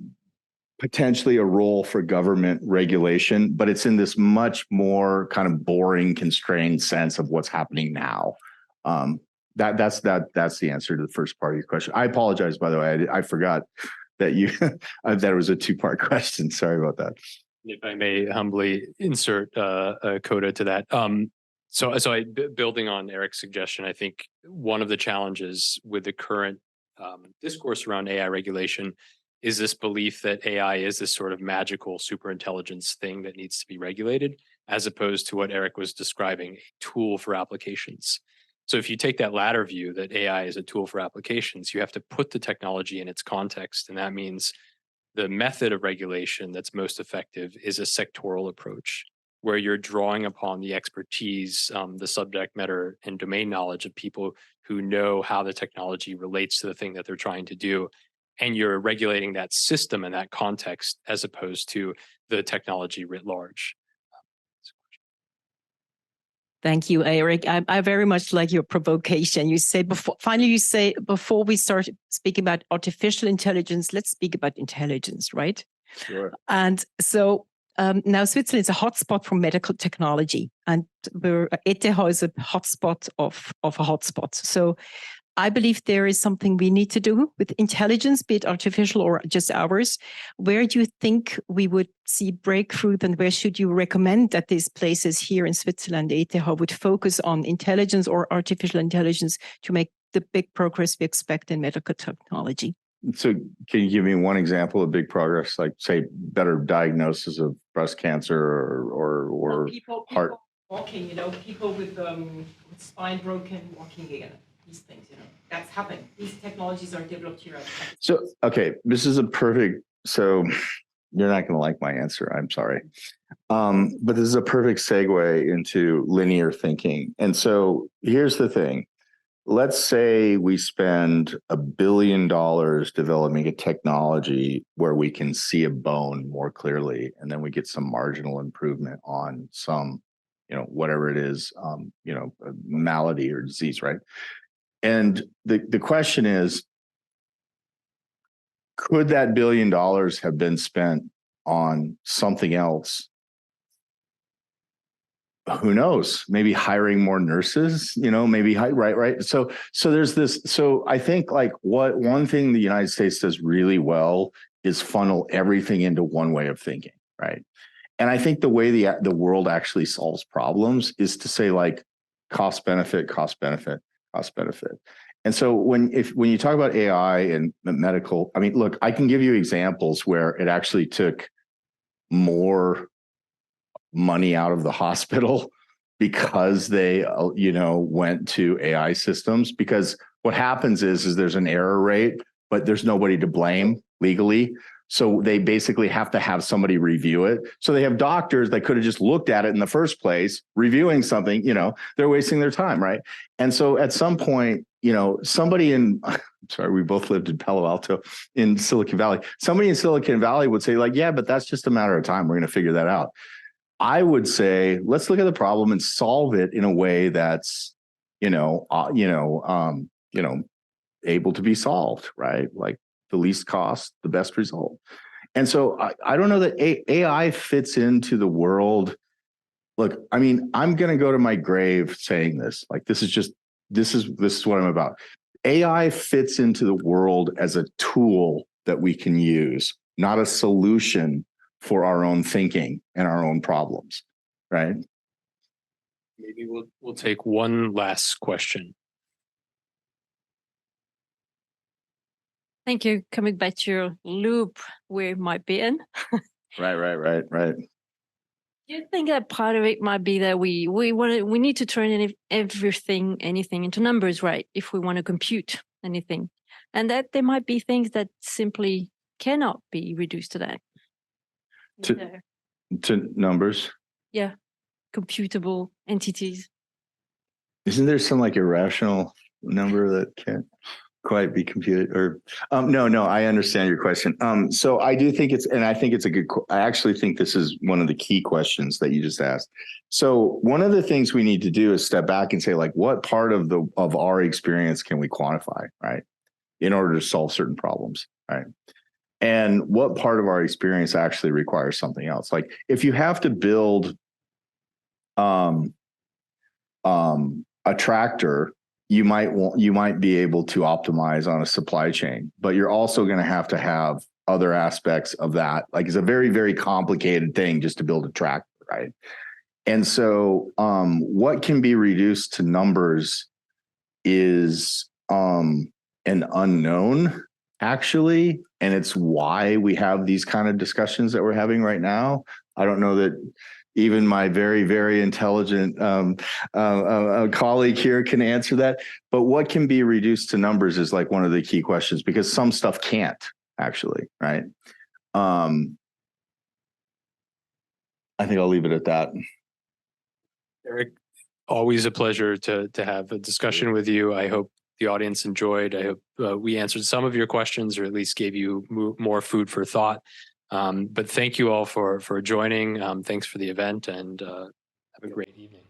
[SPEAKER 1] potentially a role for government regulation, but it's in this much more kind of boring, constrained sense of what's happening now. That's the answer to the first part of your question. I apologize, by the way. I forgot that that it was a two-part question. Sorry about that.
[SPEAKER 4] If I may humbly insert a coda to that. Building on Erik's suggestion, I think one of the challenges with the current discourse around AI regulation is this belief that AI is this sort of magical superintelligence thing that needs to be regulated, as opposed to what Erik was describing, a tool for applications. So if you take that latter view, that AI is a tool for applications, you have to put the technology in its context. And that means the method of regulation that's most effective is a sectoral approach, where you're drawing upon the expertise, the subject matter and domain knowledge of people who know how the technology relates to the thing that they're trying to do. And you're regulating that system in that context, as opposed to the technology writ large.
[SPEAKER 7] Thank you, Erik. I very much like your provocation. You say before we start speaking about artificial intelligence, let's speak about intelligence, right?
[SPEAKER 1] Sure.
[SPEAKER 7] And so now Switzerland is a hotspot for medical technology, and ETH is a hotspot of a hotspot. So I believe there is something we need to do with intelligence, be it artificial or just ours. Where do you think we would see breakthrough, and where should you recommend that these places here in Switzerland, ETH, would focus on intelligence or artificial intelligence to make the big progress we expect in medical technology?
[SPEAKER 1] So can you give me one example of big progress, like say better diagnosis of breast cancer or
[SPEAKER 7] people
[SPEAKER 1] heart?
[SPEAKER 7] Walking, people with spine broken walking again. These things, that's happened. These technologies are developed here.
[SPEAKER 1] So, okay, this is a perfect, so you're not going to like my answer. I'm sorry. But this is a perfect segue into linear thinking. And so here's the thing. Let's say we spend $1 billion developing a technology where we can see a bone more clearly, and then we get some marginal improvement on some, whatever it is, a malady or disease, right? And the question is, could that $1 billion have been spent on something else? Who knows? Maybe hiring more nurses, maybe right. So there's this. So I think one thing the United States does really well is funnel everything into one way of thinking, right? And I think the way the world actually solves problems is to say cost benefit. And so when you talk about AI and medical, I mean, look, I can give you examples where it actually took more money out of the hospital because they, went to AI systems. Because what happens is there's an error rate, but there's nobody to blame legally. So they basically have to have somebody review it. So they have doctors that could have just looked at it in the first place, reviewing something, they're wasting their time, right? And so at some point, somebody we both lived in Palo Alto in Silicon Valley. Somebody in Silicon Valley would say yeah, but that's just a matter of time. We're going to figure that out. I would say, let's look at the problem and solve it in a way that's, able to be solved, right? Like the least cost, the best result. And so I don't know that AI fits into the world. Look, I mean, I'm going to go to my grave saying this, this is what I'm about. AI fits into the world as a tool that we can use, not a solution for our own thinking and our own problems, right?
[SPEAKER 4] Maybe we'll take one last question.
[SPEAKER 7] Thank you. Coming back to your loop we might be in.
[SPEAKER 1] Right.
[SPEAKER 7] Do you think that part of it might be that we need to turn anything into numbers, right? If we want to compute anything, and that there might be things that simply cannot be reduced to that.
[SPEAKER 1] To numbers?
[SPEAKER 7] Yeah, computable entities.
[SPEAKER 1] Isn't there some irrational number that can't? quite be computed or no, I understand your question. So I do think I think it's a good, I actually think this is one of the key questions that you just asked. So one of the things we need to do is step back and say, like, what part of our experience can we quantify, right? In order to solve certain problems, right? And what part of our experience actually requires something else? Like if you have to build a tractor, you might be able to optimize on a supply chain, but you're also going to have other aspects of that. Like it's a very, very complicated thing just to build a tractor, right? And so what can be reduced to numbers is an unknown, actually, and it's why we have these kind of discussions that we're having right now. I don't know that even my very, very intelligent colleague here can answer that. But what can be reduced to numbers is like one of the key questions, because some stuff can't actually, right? I think I'll leave it at that.
[SPEAKER 4] Erik, always a pleasure to have a discussion with you. I hope the audience enjoyed. I hope we answered some of your questions, or at least gave you more food for thought. But thank you all for joining. Thanks for the event, and have a great evening.